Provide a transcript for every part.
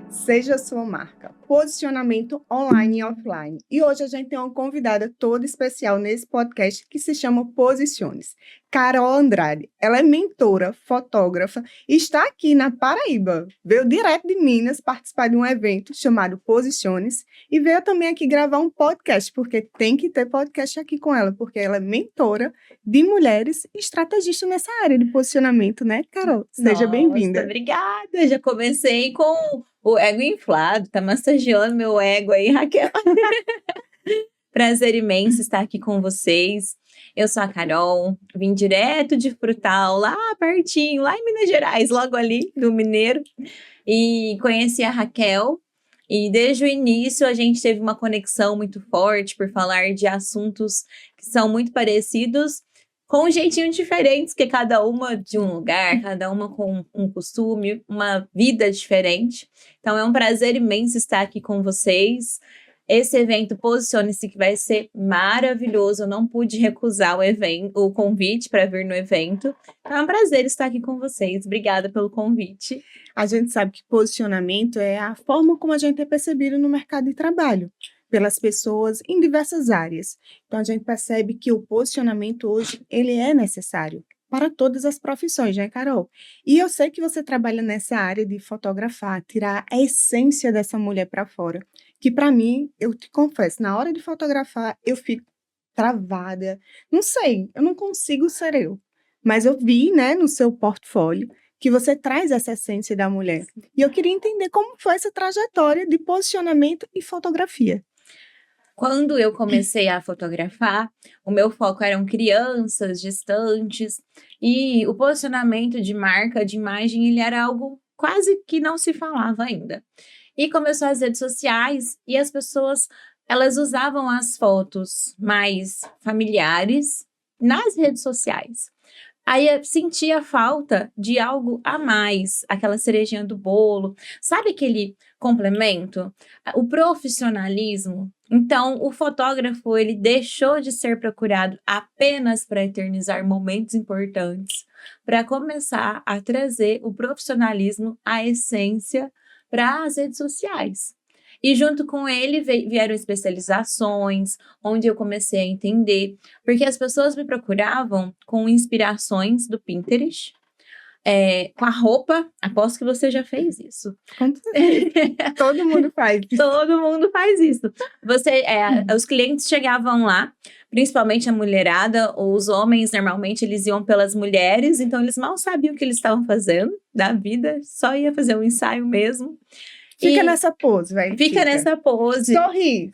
Seja a sua marca. Posicionamento online e offline. E hoje a gente tem uma convidada toda especial nesse podcast que se chama Posicione-se. Carol Andrade. Ela é mentora, fotógrafa e está aqui na Paraíba. Veio direto de Minas participar de um evento chamado Posicione-se e veio também aqui gravar um podcast, porque tem que ter podcast aqui com ela, porque ela é mentora de mulheres e estrategista nessa área de posicionamento, né, Carol? Seja bem-vinda. Obrigada. Já comecei com o ego inflado, tá massageando meu ego aí, Raquel. Prazer imenso estar aqui com vocês. Eu sou a Carol, vim direto de Frutal, lá pertinho, lá em Minas Gerais, logo ali do Mineiro, e conheci a Raquel. E desde o início a gente teve uma conexão muito forte por falar de assuntos que são muito parecidos, com um jeitinho diferentes, que cada uma de um lugar, cada uma com um costume, uma vida diferente. Então é um prazer imenso estar aqui com vocês. Esse evento Posicione-se, que vai ser maravilhoso. Eu não pude recusar o convite para vir no evento. Então é um prazer estar aqui com vocês. Obrigada pelo convite. A gente sabe que posicionamento é a forma como a gente é percebido no mercado de trabalho, pelas pessoas em diversas áreas. Então, a gente percebe que o posicionamento hoje, ele é necessário para todas as profissões, né, Carol? E eu sei que você trabalha nessa área de fotografar, tirar a essência dessa mulher para fora, que para mim, eu te confesso, na hora de fotografar, eu fico travada. Não sei, eu não consigo ser eu. Mas eu vi, né, no seu portfólio, que você traz essa essência da mulher. E eu queria entender como foi essa trajetória de posicionamento e fotografia. Quando eu comecei a fotografar, o meu foco eram crianças, gestantes, e o posicionamento de marca, de imagem, ele era algo quase que não se falava ainda. E começou as redes sociais e as pessoas, elas usavam as fotos mais familiares nas redes sociais. Aí eu sentia falta de algo a mais, aquela cerejinha do bolo, sabe aquele complemento? O profissionalismo. Então, o fotógrafo, ele deixou de ser procurado apenas para eternizar momentos importantes, para começar a trazer o profissionalismo, a essência, para as redes sociais. E junto com ele vieram especializações, onde eu comecei a entender, porque as pessoas me procuravam com inspirações do Pinterest, com a roupa. Aposto que você já fez isso. Todo mundo faz. Todo mundo faz isso. Os clientes chegavam lá, principalmente a mulherada, ou os homens, normalmente, eles iam pelas mulheres, então eles mal sabiam o que eles estavam fazendo da vida, só ia fazer um ensaio mesmo. Fica nessa pose, velho. Fica nessa pose. Sorri.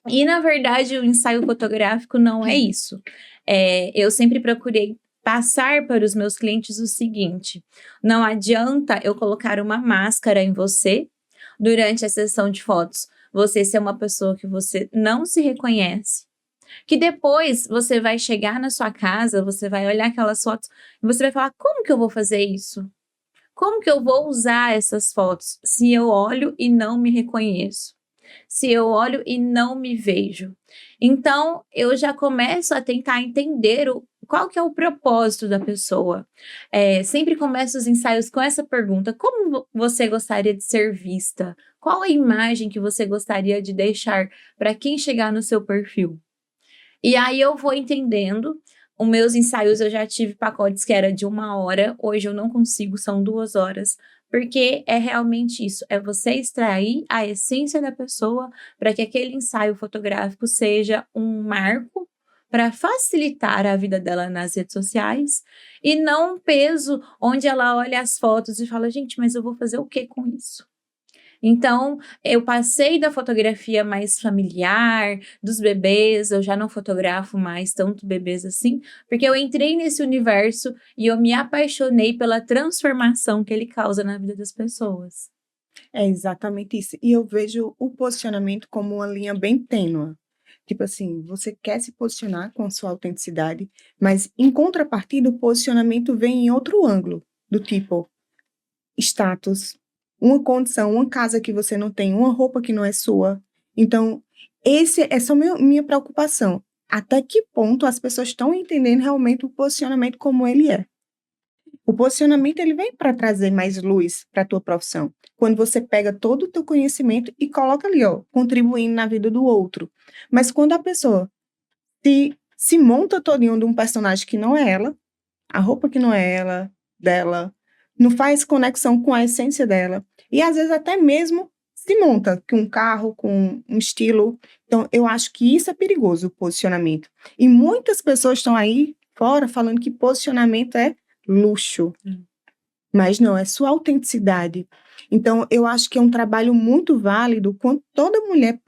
E, na verdade, o ensaio fotográfico não é isso. Eu sempre procurei passar para os meus clientes o seguinte: não adianta eu colocar uma máscara em você durante a sessão de fotos, você ser uma pessoa que você não se reconhece, que depois você vai chegar na sua casa, você vai olhar aquelas fotos e você vai falar: como que eu vou fazer isso? Como que eu vou usar essas fotos se eu olho e não me reconheço? Se eu olho e não me vejo? Então, eu já começo a tentar entender qual que é o propósito da pessoa. Sempre começo os ensaios com essa pergunta: como você gostaria de ser vista? Qual a imagem que você gostaria de deixar para quem chegar no seu perfil? E aí eu vou entendendo. Os meus ensaios, eu já tive pacotes que era de 1 hora, hoje eu não consigo, são 2 horas, porque é realmente isso, é você extrair a essência da pessoa para que aquele ensaio fotográfico seja um marco para facilitar a vida dela nas redes sociais e não um peso onde ela olha as fotos e fala: gente, mas eu vou fazer o que com isso? Então, eu passei da fotografia mais familiar, dos bebês, eu já não fotografo mais tanto bebês assim, porque eu entrei nesse universo e eu me apaixonei pela transformação que ele causa na vida das pessoas. É exatamente isso. E eu vejo o posicionamento como uma linha bem tênue. Tipo assim, você quer se posicionar com a sua autenticidade, mas em contrapartida, o posicionamento vem em outro ângulo, do tipo status, uma condição, uma casa que você não tem, uma roupa que não é sua. Então, essa é a minha preocupação. Até que ponto as pessoas estão entendendo realmente o posicionamento como ele é? O posicionamento ele vem para trazer mais luz para a tua profissão. Quando você pega todo o teu conhecimento e coloca ali, ó, contribuindo na vida do outro. Mas quando a pessoa se monta todinho de um personagem que não é ela, a roupa que não é ela, dela, não faz conexão com a essência dela. E às vezes até mesmo se monta com um carro, com um estilo. Então, eu acho que isso é perigoso, o posicionamento. E muitas pessoas estão aí fora falando que posicionamento é luxo. Mas não, é sua autenticidade. Então, eu acho que é um trabalho muito válido quando toda mulher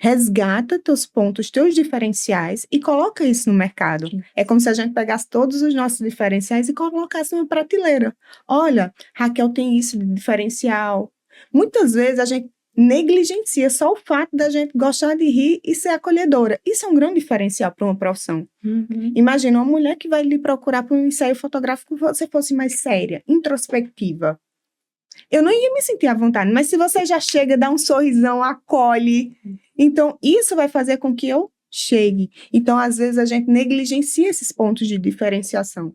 resgata teus pontos, teus diferenciais e coloca isso no mercado. É como se a gente pegasse todos os nossos diferenciais e colocasse numa prateleira. Olha, Raquel tem isso de diferencial. Muitas vezes a gente negligencia só o fato da gente gostar de rir e ser acolhedora. Isso é um grande diferencial para uma profissão. Imagina uma mulher que vai lhe procurar para um ensaio fotográfico que você fosse mais séria, introspectiva. Eu não ia me sentir à vontade, mas se você já chega, dá um sorrisão, acolhe, então isso vai fazer com que eu chegue. Então, às vezes, a gente negligencia esses pontos de diferenciação.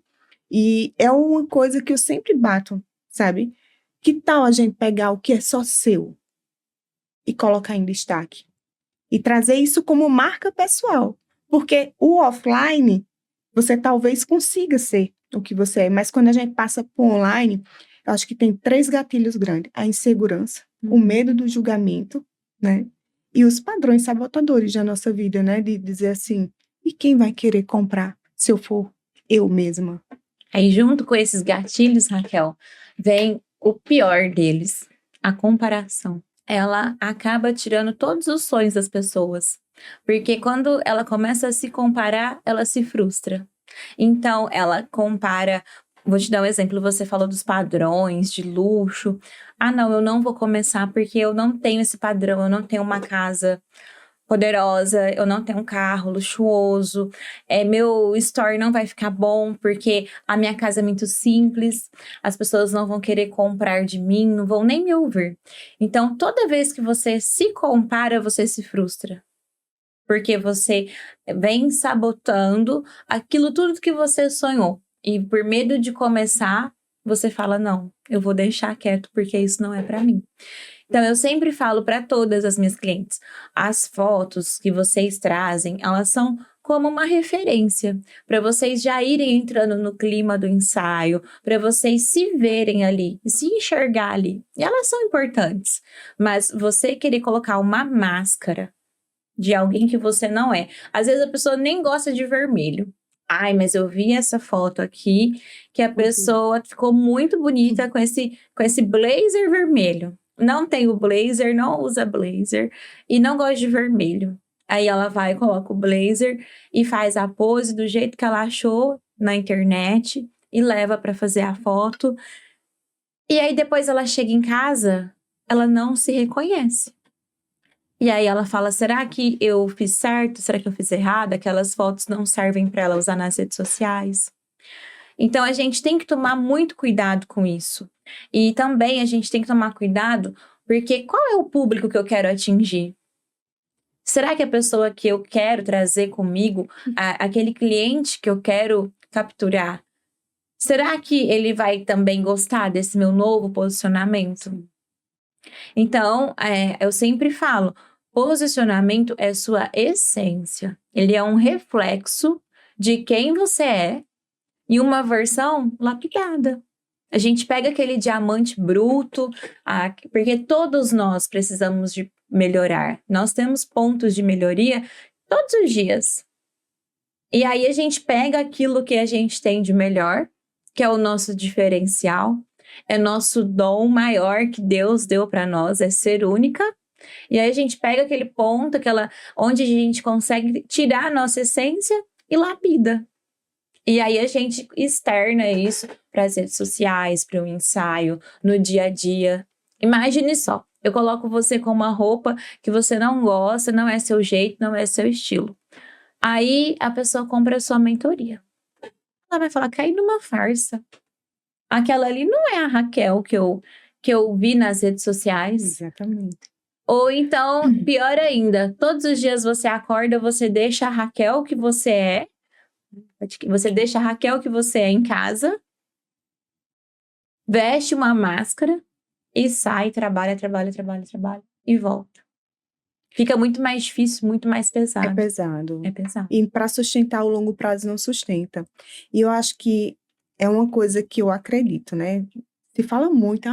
E é uma coisa que eu sempre bato, sabe? Que tal a gente pegar o que é só seu e colocar em destaque? E trazer isso como marca pessoal. Porque o offline, você talvez consiga ser o que você é, mas quando a gente passa para o online, eu acho que tem 3 gatilhos grandes: a insegurança, o medo do julgamento, né? E os padrões sabotadores da nossa vida, né? De dizer assim, e quem vai querer comprar se eu for eu mesma? Aí, junto com esses gatilhos, Raquel, vem o pior deles, a comparação. Ela acaba tirando todos os sonhos das pessoas. Porque quando ela começa a se comparar, ela se frustra. Então, ela compara. Vou te dar um exemplo. Você falou dos padrões de luxo. Ah, não, eu não vou começar porque eu não tenho esse padrão. Eu não tenho uma casa poderosa, eu não tenho um carro luxuoso, meu story não vai ficar bom porque a minha casa é muito simples, as pessoas não vão querer comprar de mim, não vão nem me ouvir. Então, toda vez que você se compara, você se frustra. Porque você vem sabotando aquilo tudo que você sonhou. E por medo de começar, você fala, não, eu vou deixar quieto porque isso não é para mim. Então, eu sempre falo para todas as minhas clientes, as fotos que vocês trazem, elas são como uma referência, para vocês já irem entrando no clima do ensaio, para vocês se verem ali, se enxergar ali. E elas são importantes, mas você querer colocar uma máscara de alguém que você não é. Às vezes a pessoa nem gosta de vermelho. Ai, mas eu vi essa foto aqui, que a pessoa ficou muito bonita com esse blazer vermelho. Não tem o blazer, não usa blazer e não gosta de vermelho. Aí ela vai, coloca o blazer e faz a pose do jeito que ela achou na internet e leva para fazer a foto. E aí depois ela chega em casa, ela não se reconhece. E aí ela fala, será que eu fiz certo? Será que eu fiz errado? Aquelas fotos não servem para ela usar nas redes sociais. Então, a gente tem que tomar muito cuidado com isso. E também a gente tem que tomar cuidado porque qual é o público que eu quero atingir? Será que a pessoa que eu quero trazer comigo, aquele cliente que eu quero capturar, será que ele vai também gostar desse meu novo posicionamento? Então, eu sempre falo, posicionamento é sua essência. Ele é um reflexo de quem você é e uma versão lapidada. A gente pega aquele diamante bruto, porque todos nós precisamos de melhorar. Nós temos pontos de melhoria todos os dias. E aí a gente pega aquilo que a gente tem de melhor, que é o nosso diferencial, é nosso dom maior que Deus deu para nós, é ser única. E aí a gente pega aquele ponto, onde a gente consegue tirar a nossa essência e lapida. E aí a gente externa isso para as redes sociais, para o ensaio, no dia a dia. Imagine só, eu coloco você com uma roupa que você não gosta, não é seu jeito, não é seu estilo. Aí a pessoa compra a sua mentoria. Ela vai falar, cai numa farsa. Aquela ali não é a Raquel que eu vi nas redes sociais. Exatamente. Ou então, pior ainda, todos os dias você acorda, você deixa a Raquel que você é, você deixa a Raquel que você é em casa veste uma máscara e sai, trabalha e volta. Fica muito mais difícil, muito mais É pesado. pesado. É pesado. E para sustentar a longo prazo não sustenta. E eu acho que é uma coisa que eu acredito, né? Se fala muito,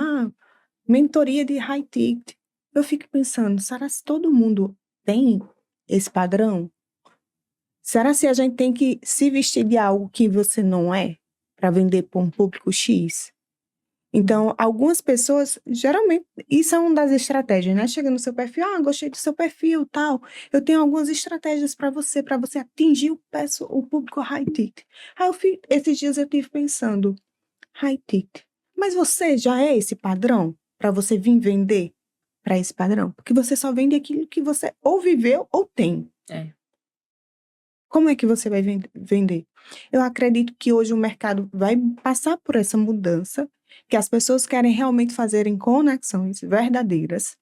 mentoria de high ticket. Eu fico pensando, será se todo mundo tem esse padrão? Será se a gente tem que se vestir de algo que você não é para vender para um público X? Então, algumas pessoas, geralmente, isso é uma das estratégias, né? Chega no seu perfil, gostei do seu perfil, tal. Eu tenho algumas estratégias para você atingir o público high ticket. Esses dias eu tive pensando, high ticket, mas você já é esse padrão para você vir vender para esse padrão? Porque você só vende aquilo que você ou viveu ou tem. É. Como é que você vai vender? Eu acredito que hoje o mercado vai passar por essa mudança, que as pessoas querem realmente fazerem conexões verdadeiras.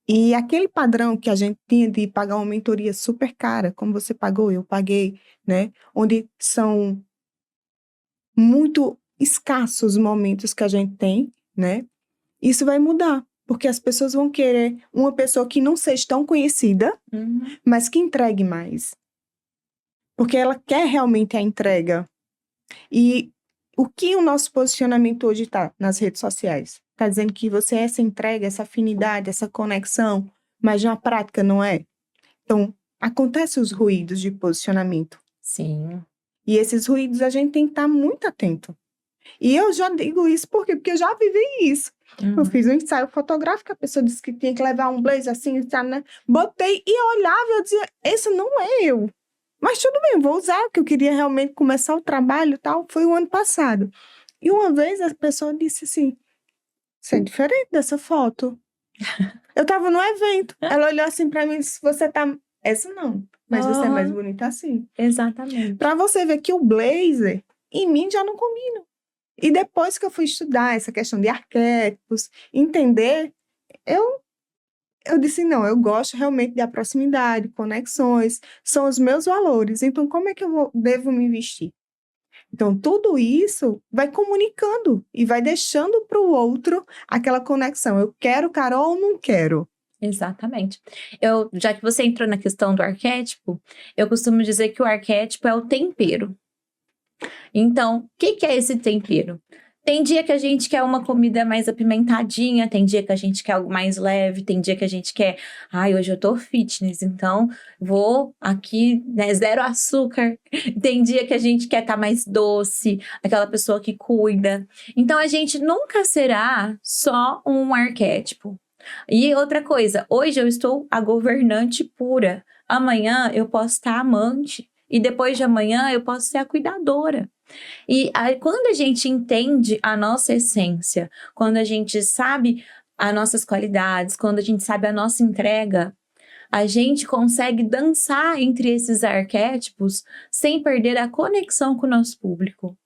E aquele padrão que a gente tinha de pagar uma mentoria super cara, como você pagou, eu paguei, né? Onde são muito escassos momentos que a gente tem, né? Isso vai mudar, porque as pessoas vão querer uma pessoa que não seja tão conhecida, mas que entregue mais. Porque ela quer realmente a entrega. E o que o nosso posicionamento hoje está nas redes sociais? Está dizendo que você é essa entrega, essa afinidade, essa conexão, mas na prática não é. Então, acontecem os ruídos de posicionamento. Sim. E esses ruídos a gente tem que estar muito atento. E eu já digo isso porque eu já vivi isso. Eu fiz um ensaio fotográfico, a pessoa disse que tinha que levar um blazer assim, né? Botei e olhava e eu dizia, esse não é eu. Mas tudo bem, vou usar, porque eu queria realmente começar o trabalho e tal. Foi o ano passado. E uma vez a pessoa disse assim, você é diferente dessa foto. Eu tava no evento. Ela olhou assim pra mim e disse, você tá... Essa não, mas você é mais bonita assim. Exatamente. Pra você ver que o blazer, em mim, já não combina. E depois que eu fui estudar essa questão de arquétipos, entender, eu disse, não, eu gosto realmente da proximidade, conexões, são os meus valores. Então, como é que devo me vestir? Então, tudo isso vai comunicando e vai deixando para o outro aquela conexão. Eu quero Carol ou não quero? Exatamente. Já que você entrou na questão do arquétipo, eu costumo dizer que o arquétipo é o tempero. Então, o que é esse tempero? Tem dia que a gente quer uma comida mais apimentadinha, tem dia que a gente quer algo mais leve, tem dia que a gente quer, hoje eu tô fitness, então vou aqui, né, zero açúcar. Tem dia que a gente quer estar mais doce, aquela pessoa que cuida. Então a gente nunca será só um arquétipo. E outra coisa, hoje eu estou a governante pura, amanhã eu posso estar amante, e depois de amanhã eu posso ser a cuidadora. E aí, quando a gente entende a nossa essência, quando a gente sabe as nossas qualidades, quando a gente sabe a nossa entrega, a gente consegue dançar entre esses arquétipos sem perder a conexão com o nosso público.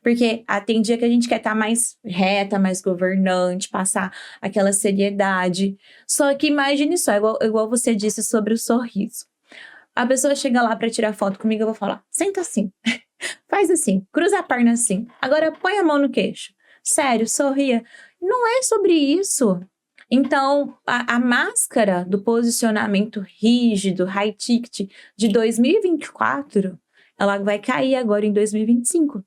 Porque tem dia que a gente quer estar mais reta, mais governante, passar aquela seriedade. Só que imagine só, igual você disse sobre o sorriso. A pessoa chega lá para tirar foto comigo, eu vou falar, senta assim. Faz assim, cruza a perna assim. Agora põe a mão no queixo. Sério, sorria. Não é sobre isso. Então, a máscara do posicionamento rígido, high ticket de 2024, ela vai cair agora em 2025.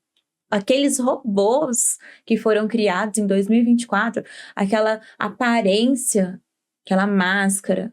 Aqueles robôs que foram criados em 2024, aquela aparência, aquela máscara,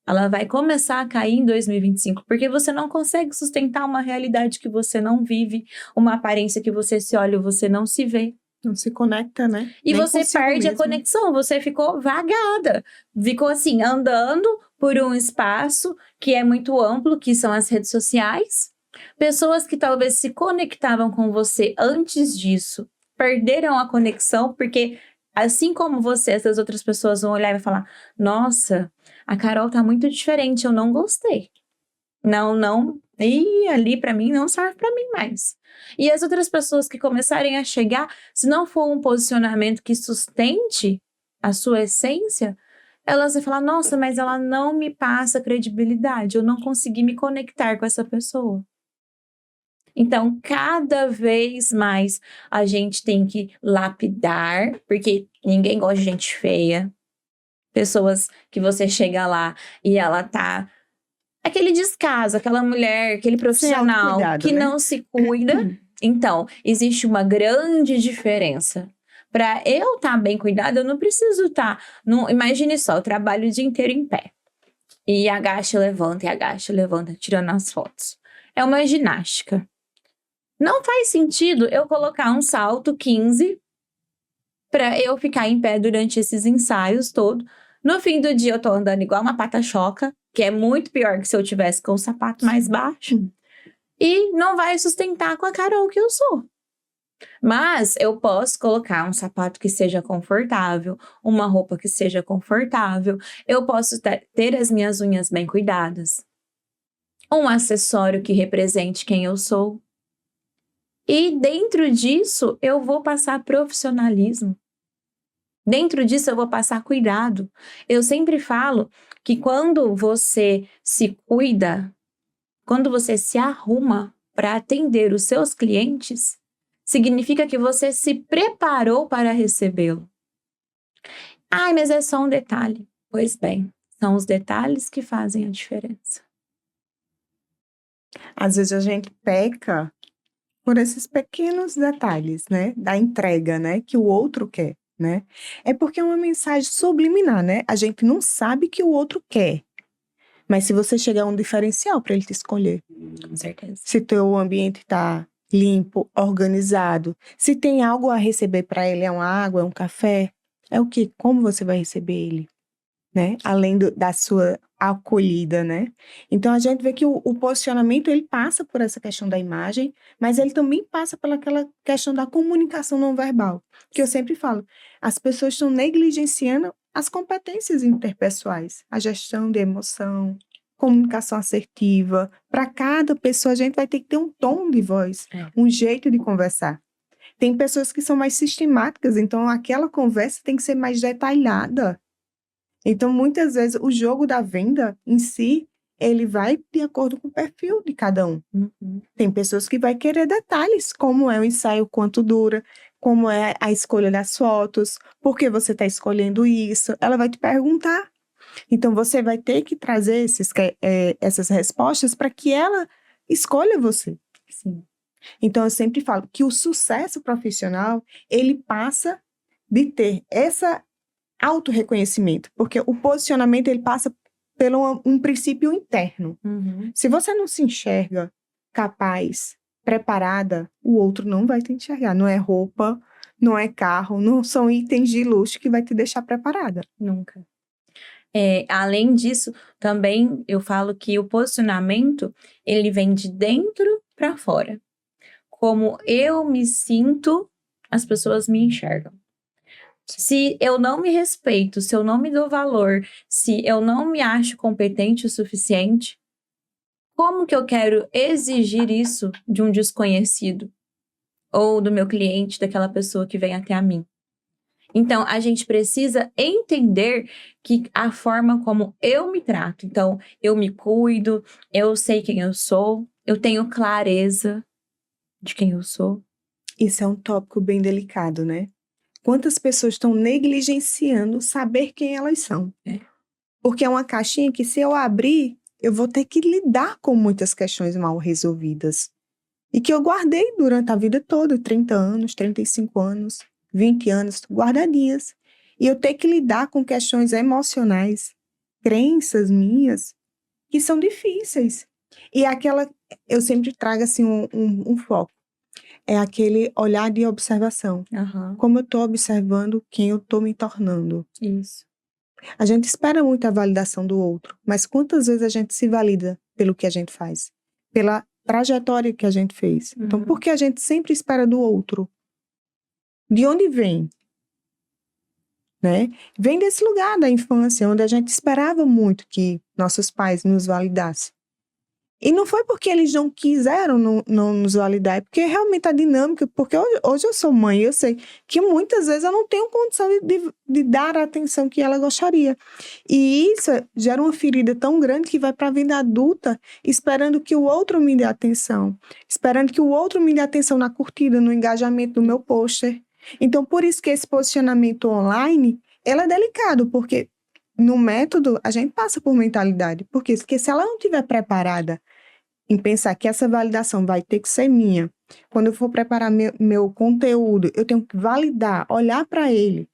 ela vai começar a cair em 2025, porque você não consegue sustentar uma realidade que você não vive, uma aparência que você se olha e você não se vê. Não se conecta, né? E Nem você consigo perde a mesmo. conexão, você ficou vagada. Ficou assim, andando por um espaço que é muito amplo, que são as redes sociais. Pessoas que talvez se conectavam com você antes disso, perderam a conexão, porque assim como você, essas outras pessoas vão olhar e falar, nossa, a Carol tá muito diferente, eu não gostei. Não, e ali pra mim não serve pra mim mais. E as outras pessoas que começarem a chegar, se não for um posicionamento que sustente a sua essência, elas vão falar, nossa, mas ela não me passa credibilidade, eu não consegui me conectar com essa pessoa. Então, cada vez mais a gente tem que lapidar, porque ninguém gosta de gente feia. Pessoas que você chega lá e ela tá aquele descaso, aquela mulher, aquele Sem profissional autocuidado, que né? não se cuida. Então, existe uma grande diferença. Para eu estar bem cuidada, eu não preciso estar. Imagine só, eu trabalho o dia inteiro em pé. E agacha, levanta, tirando as fotos. É uma ginástica. Não faz sentido eu colocar um salto 15 para eu ficar em pé durante esses ensaios todos. No fim do dia, eu tô andando igual uma pata-choca, que é muito pior que se eu tivesse com o sapato mais baixo. E não vai sustentar com a Carol que eu sou. Mas eu posso colocar um sapato que seja confortável, uma roupa que seja confortável. Eu posso ter as minhas unhas bem cuidadas. Um acessório que represente quem eu sou. E dentro disso, eu vou passar profissionalismo. Dentro disso, eu vou passar cuidado. Eu sempre falo que quando você se cuida, quando você se arruma para atender os seus clientes, significa que você se preparou para recebê-lo. Ai, mas é só um detalhe. Pois bem, são os detalhes que fazem a diferença. Às vezes a gente peca por esses pequenos detalhes, né? Da entrega, né? Que o outro quer, né? É porque é uma mensagem subliminar, né? A gente não sabe que o outro quer. Mas se você chegar a um diferencial para ele te escolher. Com certeza. Se teu ambiente está limpo, organizado, se tem algo a receber para ele, é uma água, é um café, é o quê? Como você vai receber ele, né? Além da sua acolhida, né? Então a gente vê que o posicionamento ele passa por essa questão da imagem, mas ele também passa pelaquela questão da comunicação não verbal, que eu sempre falo, as pessoas estão negligenciando as competências interpessoais, a gestão de emoção, comunicação assertiva. Para cada pessoa a gente vai ter que ter um tom de voz, um jeito de conversar. Tem pessoas que são mais sistemáticas, então aquela conversa tem que ser mais detalhada. Então, muitas vezes, o jogo da venda em si, ele vai de acordo com o perfil de cada um. Tem pessoas que vai querer detalhes, como é o ensaio, quanto dura, como é a escolha das fotos, por que você está escolhendo isso. Ela vai te perguntar. Então, você vai ter que trazer essas respostas para que ela escolha você. Sim. Então, eu sempre falo que o sucesso profissional, ele passa de ter essa autorreconhecimento, porque o posicionamento ele passa pelo um princípio interno. Se você não se enxerga capaz, preparada, o outro não vai te enxergar. Não é roupa, não é carro, não são itens de luxo que vai te deixar preparada. Nunca. Além disso, também eu falo que o posicionamento, ele vem de dentro para fora. Como eu me sinto, as pessoas me enxergam. Se eu não me respeito, se eu não me dou valor, se eu não me acho competente o suficiente, como que eu quero exigir isso de um desconhecido? Ou do meu cliente, daquela pessoa que vem até a mim? Então, a gente precisa entender que a forma como eu me trato. Então, eu me cuido, eu sei quem eu sou, eu tenho clareza de quem eu sou. Isso é um tópico bem delicado, né? Quantas pessoas estão negligenciando saber quem elas são? Porque é uma caixinha que, se eu abrir, eu vou ter que lidar com muitas questões mal resolvidas. E que eu guardei durante a vida toda, 30 anos, 35 anos, 20 anos, guardadinhas. E eu tenho que lidar com questões emocionais, crenças minhas, que são difíceis. E eu sempre trago assim um foco. É aquele olhar de observação. Como eu estou observando quem eu estou me tornando. Isso. A gente espera muito a validação do outro, mas quantas vezes a gente se valida pelo que a gente faz? Pela trajetória que a gente fez. Então, por que a gente sempre espera do outro? De onde vem? Né? Vem desse lugar da infância, onde a gente esperava muito que nossos pais nos validassem. E não foi porque eles não quiseram não nos validar, é porque realmente a dinâmica, porque hoje eu sou mãe, eu sei que muitas vezes eu não tenho condição de dar a atenção que ela gostaria. E isso gera uma ferida tão grande que vai para a vida adulta, esperando que o outro me dê atenção, esperando que o outro me dê atenção na curtida, no engajamento do meu pôster. Então, por isso que esse posicionamento online, ele é delicado, porque no método a gente passa por mentalidade, porque se ela não estiver preparada em pensar que essa validação vai ter que ser minha. Quando eu for preparar meu conteúdo, eu tenho que validar, olhar para ele,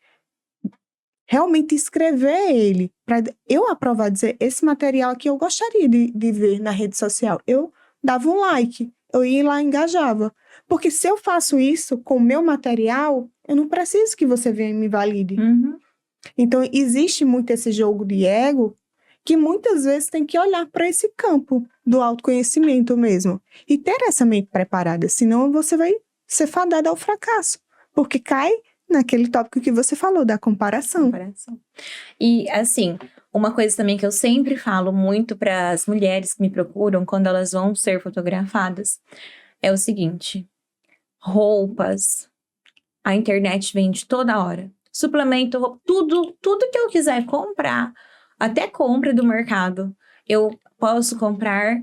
realmente escrever ele, para eu aprovar, dizer, esse material aqui eu gostaria de ver na rede social. Eu dava um like, eu ia lá e engajava. Porque se eu faço isso com o meu material, eu não preciso que você venha e me valide. Uhum. Então, existe muito esse jogo de ego que muitas vezes tem que olhar para esse campo do autoconhecimento mesmo e ter essa mente preparada, senão você vai ser fadada ao fracasso, porque cai naquele tópico que você falou, da comparação. E, assim, uma coisa também que eu sempre falo muito para as mulheres que me procuram quando elas vão ser fotografadas é o seguinte: roupas, a internet vende toda hora. Suplemento, roupa, tudo que eu quiser comprar, até compra do mercado, eu posso comprar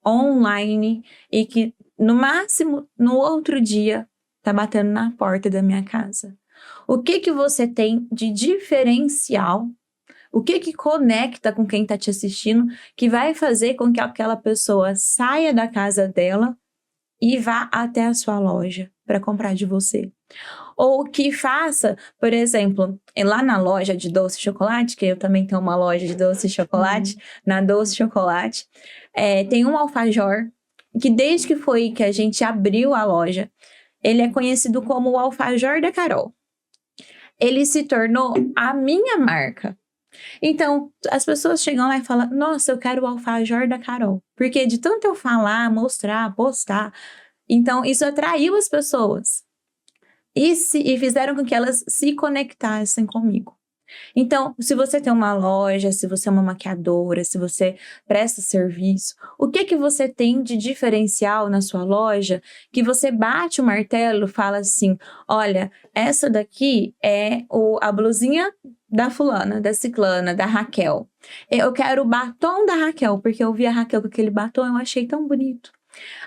online e que, no máximo, no outro dia, tá batendo na porta da minha casa. O que você tem de diferencial? O que conecta com quem tá te assistindo, que vai fazer com que aquela pessoa saia da casa dela e vá até a sua loja para comprar de você? Ou que faça, por exemplo, lá na loja de doce e chocolate, que eu também tenho uma loja de doce e chocolate, na Doce Chocolate, tem um alfajor, que desde que a gente abriu a loja, ele é conhecido como o alfajor da Carol. Ele se tornou a minha marca. Então, as pessoas chegam lá e falam, nossa, eu quero o alfajor da Carol. Porque de tanto eu falar, mostrar, postar, então isso atraiu as pessoas. E fizeram com que elas se conectassem comigo. Então, se você tem uma loja, se você é uma maquiadora, se você presta serviço, o que você tem de diferencial na sua loja que você bate o martelo e fala assim, olha, essa daqui é a blusinha da fulana, da ciclana, da Raquel. Eu quero o batom da Raquel, porque eu vi a Raquel com aquele batom e eu achei tão bonito.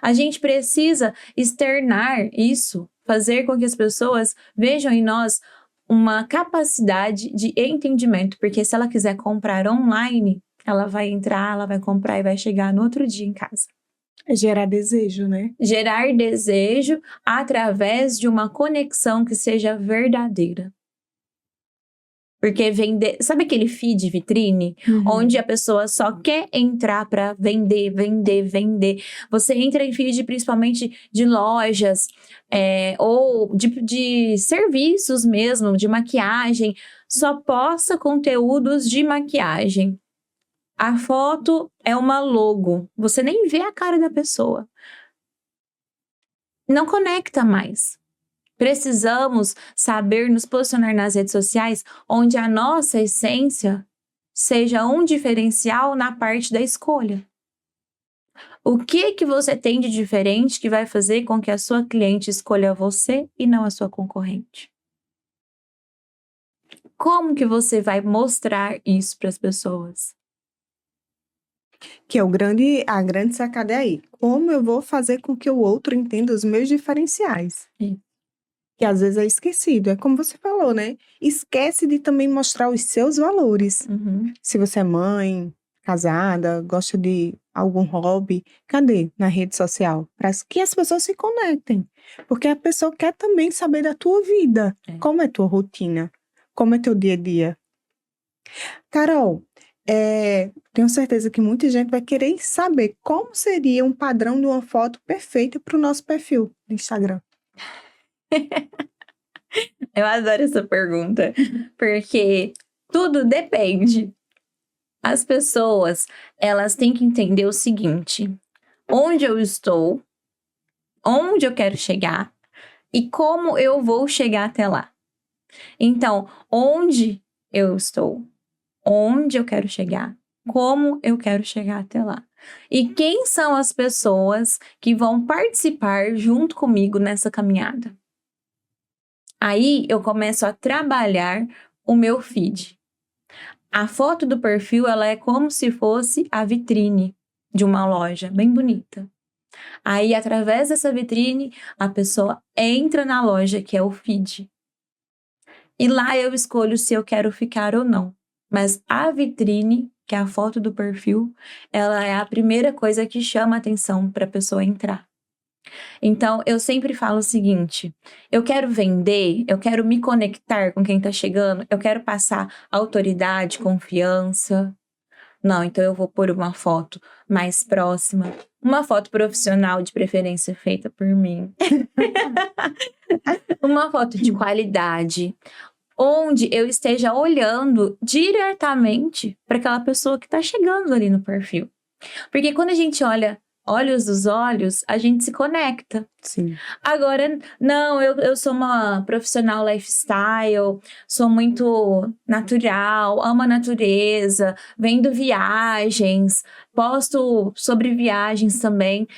A gente precisa externar isso, fazer com que as pessoas vejam em nós uma capacidade de entendimento, porque se ela quiser comprar online, ela vai entrar, ela vai comprar e vai chegar no outro dia em casa. É gerar desejo, né? Gerar desejo através de uma conexão que seja verdadeira. Porque vender... Sabe aquele feed vitrine? Onde a pessoa só quer entrar para vender, vender, vender. Você entra em feed principalmente de lojas, ou de serviços mesmo, de maquiagem. Só posta conteúdos de maquiagem. A foto é uma logo. Você nem vê a cara da pessoa. Não conecta mais. Precisamos saber nos posicionar nas redes sociais onde a nossa essência seja um diferencial na parte da escolha. O que você tem de diferente que vai fazer com que a sua cliente escolha você e não a sua concorrente? Como que você vai mostrar isso para as pessoas? Que é a grande sacada é aí. Como eu vou fazer com que o outro entenda os meus diferenciais? Que às vezes é esquecido. É como você falou, né? Esquece de também mostrar os seus valores. Se você é mãe, casada, gosta de algum hobby, cadê na rede social? Para que as pessoas se conectem. Porque a pessoa quer também saber da tua vida. Como é tua rotina? Como é teu dia a dia? Carol, tenho certeza que muita gente vai querer saber como seria um padrão de uma foto perfeita para o nosso perfil do Instagram. Eu adoro essa pergunta, porque tudo depende. As pessoas, elas têm que entender o seguinte: onde eu estou, onde eu quero chegar e como eu vou chegar até lá. Então, onde eu estou, onde eu quero chegar como eu quero chegar até lá. E quem são as pessoas que vão participar junto comigo nessa caminhada? Aí eu começo a trabalhar o meu feed. A foto do perfil, ela é como se fosse a vitrine de uma loja, bem bonita. Aí, através dessa vitrine, a pessoa entra na loja, que é o feed. E lá eu escolho se eu quero ficar ou não. Mas a vitrine, que é a foto do perfil, ela é a primeira coisa que chama a atenção para a pessoa entrar. Então, eu sempre falo o seguinte: eu quero vender, eu quero me conectar com quem está chegando, eu quero passar autoridade, confiança. Não, então eu vou pôr uma foto mais próxima, uma foto profissional, de preferência feita por mim. Uma foto de qualidade, onde eu esteja olhando diretamente para aquela pessoa que está chegando ali no perfil. Porque quando a gente olha olhos dos olhos, a gente se conecta. Sim. Agora, não, eu sou uma profissional lifestyle, sou muito natural, amo a natureza, vendo viagens, posto sobre viagens também.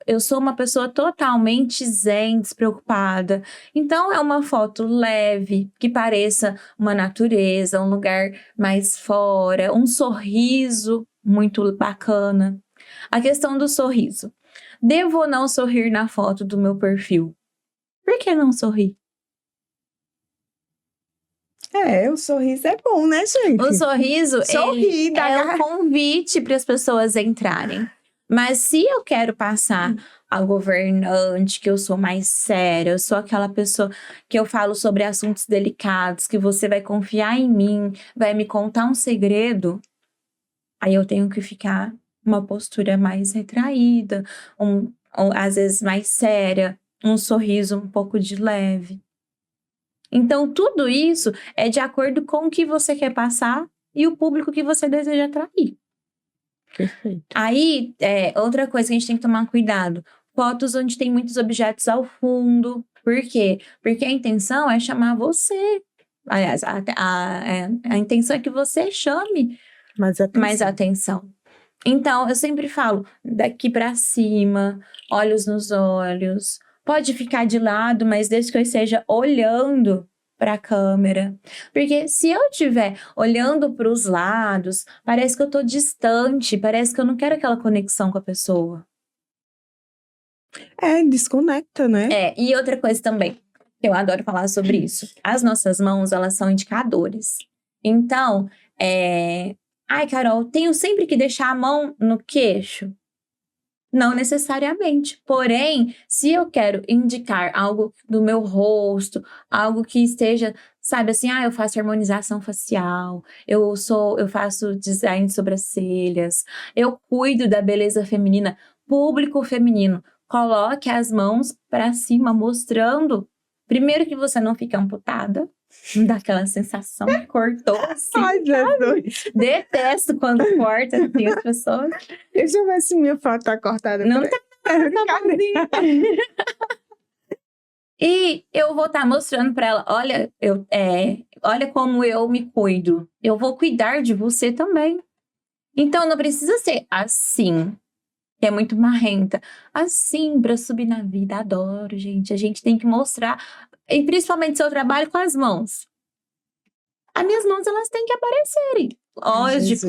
Eu sou uma pessoa totalmente zen, despreocupada. Então, é uma foto leve, que pareça uma natureza, um lugar mais fora, um sorriso muito bacana. A questão do sorriso. Devo ou não sorrir na foto do meu perfil? Por que não sorrir? O sorriso é bom, né, gente? O sorriso Sorrir, é um convite para as pessoas entrarem. Mas se eu quero passar a governante, que eu sou mais séria, eu sou aquela pessoa que eu falo sobre assuntos delicados, que você vai confiar em mim, vai me contar um segredo, aí eu tenho que ficar uma postura mais retraída, às vezes mais séria, um sorriso um pouco de leve. Então, tudo isso é de acordo com o que você quer passar e o público que você deseja atrair. Perfeito. Aí, outra coisa que a gente tem que tomar cuidado: fotos onde tem muitos objetos ao fundo. Por quê? Porque a intenção é chamar você. Aliás, a intenção é que você chame mais atenção. Então, eu sempre falo, daqui para cima, olhos nos olhos. Pode ficar de lado, mas desde que eu esteja olhando para a câmera. Porque se eu estiver olhando para os lados, parece que eu estou distante, parece que eu não quero aquela conexão com a pessoa. Desconecta, né? E outra coisa também, eu adoro falar sobre isso. As nossas mãos, elas são indicadores. Então, ai, Carol, tenho sempre que deixar a mão no queixo? Não necessariamente. Porém, se eu quero indicar algo do meu rosto, algo que esteja, sabe assim, eu faço harmonização facial, eu faço design de sobrancelhas, eu cuido da beleza feminina, público feminino. Coloque as mãos para cima, mostrando, primeiro, que você não fica amputada. Não dá aquela sensação que cortou assim. Ai, Jesus. Detesto quando corta assim as pessoas. Deixa eu ver se minha foto tá cortada. Não tá E eu vou estar mostrando para ela: olha, olha como eu me cuido. Eu vou cuidar de você também. Então não precisa ser assim, que é muito marrenta. Assim, para subir na vida. Adoro, gente. A gente tem que mostrar. E principalmente se eu trabalho com as mãos. As minhas mãos, elas têm que aparecerem.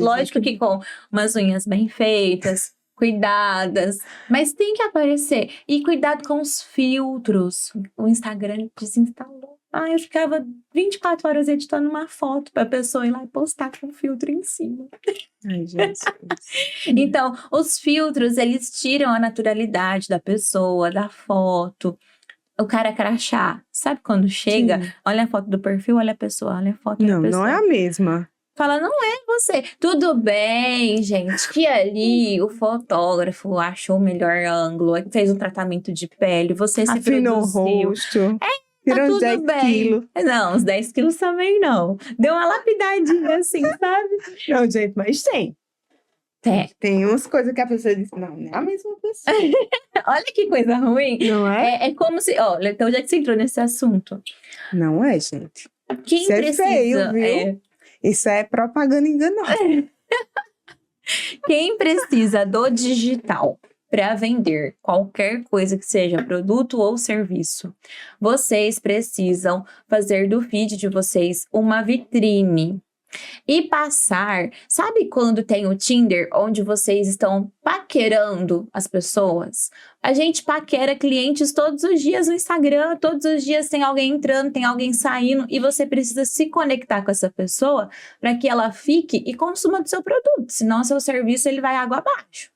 Lógico que com umas unhas bem feitas, cuidadas, mas tem que aparecer. E cuidado com os filtros. O Instagram desinstalou. Eu ficava 24 horas editando uma foto para a pessoa ir lá e postar com filtro em cima. Ai, Jesus. Então, os filtros, eles tiram a naturalidade da pessoa, da foto. O cara crachá, sabe quando chega? Sim. Olha a foto do perfil, olha a pessoa, olha a foto da pessoa. Não é a mesma. Fala, não é você. Tudo bem, gente, que ali o fotógrafo achou o melhor ângulo, fez um tratamento de pele, você se afinou produziu. O rosto. Tá tudo bem. Quilos. Não, uns 10 quilos também não. Deu uma lapidadinha assim, sabe? Não, gente, mas tem. Tem umas coisas que a pessoa diz, não é a mesma pessoa. Olha que coisa ruim. Não é? É como se, então já que você entrou nesse assunto. Não é, gente. Quem isso precisa... é feio, viu? Isso é propaganda enganosa. Quem precisa do digital para vender qualquer coisa que seja produto ou serviço, vocês precisam fazer do feed de vocês uma vitrine. E passar, sabe quando tem o Tinder, onde vocês estão paquerando as pessoas? A gente paquera clientes todos os dias no Instagram, todos os dias tem alguém entrando, tem alguém saindo, e você precisa se conectar com essa pessoa para que ela fique e consuma do seu produto, senão seu serviço ele vai água abaixo.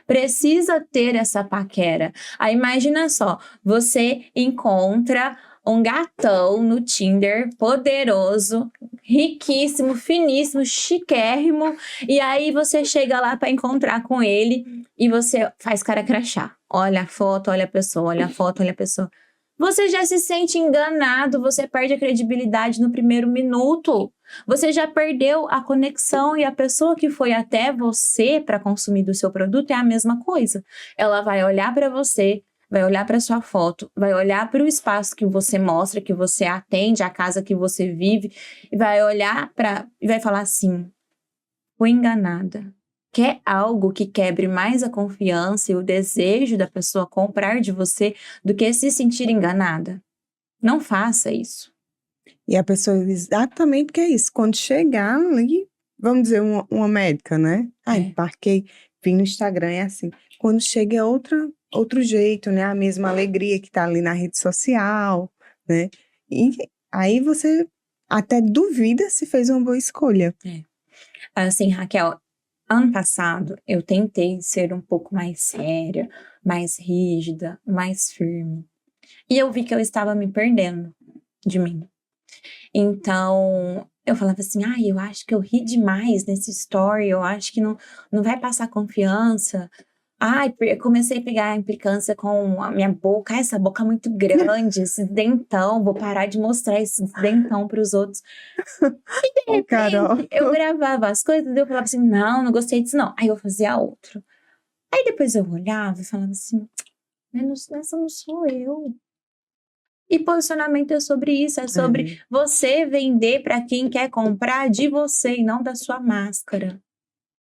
Precisa ter essa paquera. Aí imagina só, você encontra um gatão no Tinder, poderoso, riquíssimo, finíssimo, chiquérrimo, e aí você chega lá para encontrar com ele e você faz cara crachá. Olha a foto, olha a pessoa, olha a foto, olha a pessoa. Você já se sente enganado, você perde a credibilidade no primeiro minuto. Você já perdeu a conexão e a pessoa que foi até você para consumir do seu produto é a mesma coisa. Ela vai olhar para você, vai olhar para sua foto, vai olhar para o espaço que você mostra, que você atende, a casa que você vive, e vai olhar e vai falar assim: fui enganada. Quer algo que quebre mais a confiança e o desejo da pessoa comprar de você do que se sentir enganada? Não faça isso. E a pessoa exatamente que é isso. Quando chegar ali, vamos dizer, uma médica, né? Ai, marquei, vi no Instagram, é assim. Quando chega é outro jeito, né? A mesma alegria que tá ali na rede social, né? E aí você até duvida se fez uma boa escolha. Assim, Raquel, ano passado eu tentei ser um pouco mais séria, mais rígida, mais firme. E eu vi que eu estava me perdendo de mim. Então, eu falava assim, eu acho que eu ri demais nesse story, eu acho que não vai passar confiança. Comecei a pegar a implicância com a minha boca, essa boca muito grande, esse dentão, vou parar de mostrar esse dentão para os outros. E de repente, Carol. eu gravava as coisas e eu falava assim, não gostei disso não. Aí eu fazia outro. Aí depois eu olhava e falava assim, essa não sou eu. E posicionamento é sobre isso, é sobre você vender para quem quer comprar de você e não da sua máscara.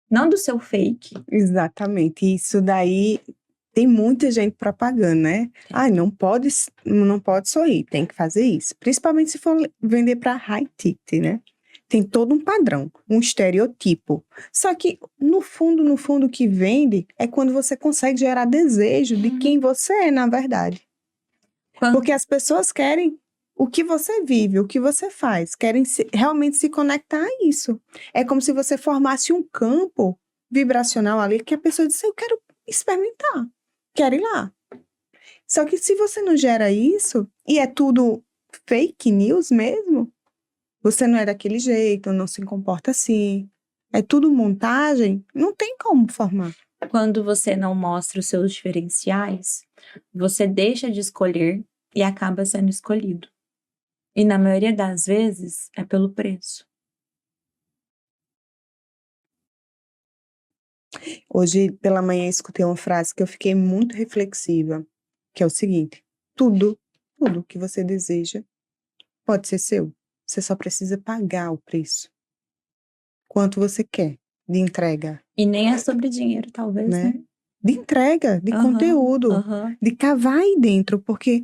Não do seu fake. Exatamente. Isso daí tem muita gente propagando, né? Não pode sorrir, tem que fazer isso. Principalmente se for vender para high ticket, né? Tem todo um padrão, um estereotipo. Só que, no fundo, o que vende é quando você consegue gerar desejo de quem você é, na verdade. Porque as pessoas querem o que você vive, o que você faz, querem realmente se conectar a isso. É como se você formasse um campo vibracional ali que a pessoa disse, eu quero experimentar, quero ir lá. Só que se você não gera isso, e é tudo fake news mesmo, você não é daquele jeito, não se comporta assim, é tudo montagem, não tem como formar. Quando você não mostra os seus diferenciais, você deixa de escolher e acaba sendo escolhido. E na maioria das vezes é pelo preço. Hoje pela manhã escutei uma frase que eu fiquei muito reflexiva, que é o seguinte: tudo que você deseja pode ser seu. Você só precisa pagar o preço. Quanto você quer de entrega. E nem é sobre dinheiro, talvez, né? De entrega, de conteúdo, de cavar aí dentro, porque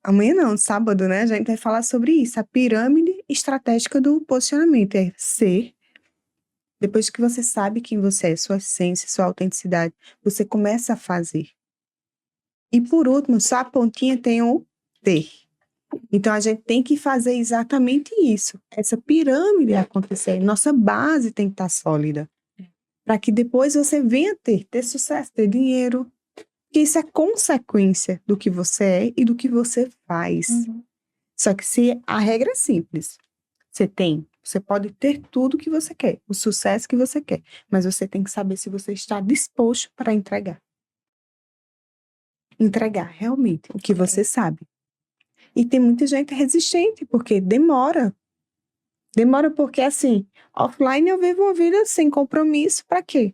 amanhã não, sábado, né? A gente vai falar sobre isso, a pirâmide estratégica do posicionamento. É ser. Depois que você sabe quem você é, sua essência, sua autenticidade, você começa a fazer. E por último, só a pontinha tem o ter. Então, a gente tem que fazer exatamente isso. Essa pirâmide acontecer. Nossa base tem que estar sólida. Para que depois você venha ter sucesso, ter dinheiro. Porque isso é consequência do que você é e do que você faz. Só que se a regra é simples. Você pode ter tudo que você quer, o sucesso que você quer. Mas você tem que saber se você está disposto para entregar. Entregar realmente o que você sabe. E tem muita gente resistente, porque demora. Demora porque, assim, offline eu vivo uma vida sem compromisso, para quê?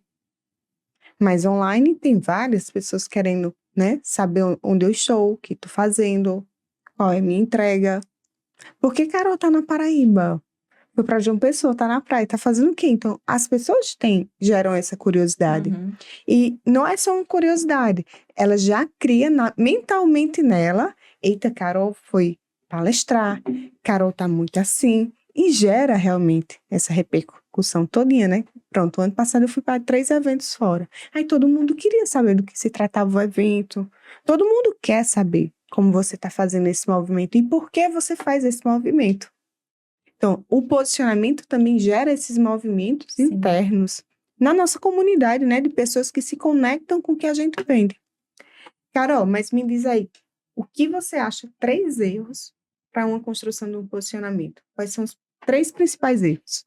Mas online tem várias pessoas querendo, né, saber onde eu estou, o que estou fazendo, qual é a minha entrega. Por que Carol tá na Paraíba? Foi pra João Pessoa, tá na praia, tá fazendo o quê? Então, as pessoas geram essa curiosidade. Uhum. E não é só uma curiosidade, ela já cria mentalmente nela, eita, Carol foi palestrar, Carol tá muito assim, e gera realmente essa repercussão todinha, né? Pronto, ano passado eu fui para 3 eventos fora. Aí todo mundo queria saber do que se tratava o evento, todo mundo quer saber como você está fazendo esse movimento e por que você faz esse movimento. Então, o posicionamento também gera esses movimentos Sim. internos na nossa comunidade, né? De pessoas que se conectam com o que a gente vende. Carol, mas me diz aí, o que você acha 3 erros para uma construção de um posicionamento? Quais são os 3 principais erros?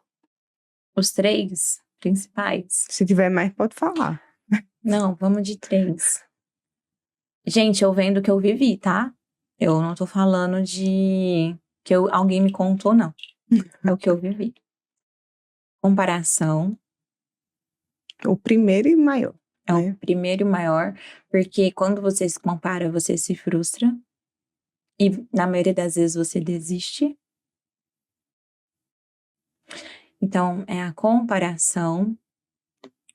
Os 3 principais? Se tiver mais, pode falar. Não, vamos de 3. Gente, eu vendo o que eu vivi, tá? Eu não tô falando de que alguém me contou, não. É o que eu vivi. Comparação O primeiro e maior. é né? o primeiro e maior, porque quando você se compara, você se frustra. E na maioria das vezes você desiste. Então, é a comparação,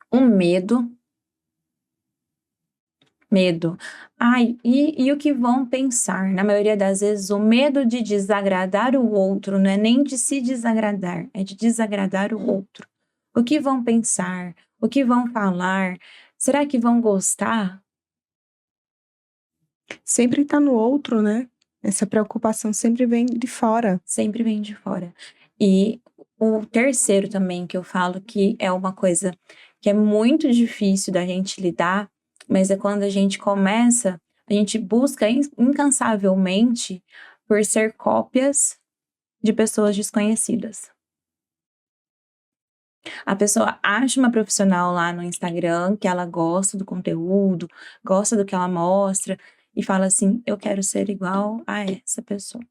o medo. Medo. Ai, e o que vão pensar? Na maioria das vezes, o medo de desagradar o outro não é nem de se desagradar, é de desagradar o outro. O que vão pensar? O que vão falar? Será que vão gostar? Sempre está no outro, né? Essa preocupação sempre vem de fora. Sempre vem de fora. E o terceiro também que eu falo que é uma coisa que é muito difícil da gente lidar, mas é quando a gente começa, a gente busca incansavelmente por ser cópias de pessoas desconhecidas. A pessoa acha uma profissional lá no Instagram que ela gosta do conteúdo, gosta do que ela mostra e fala assim: eu quero ser igual a essa pessoa.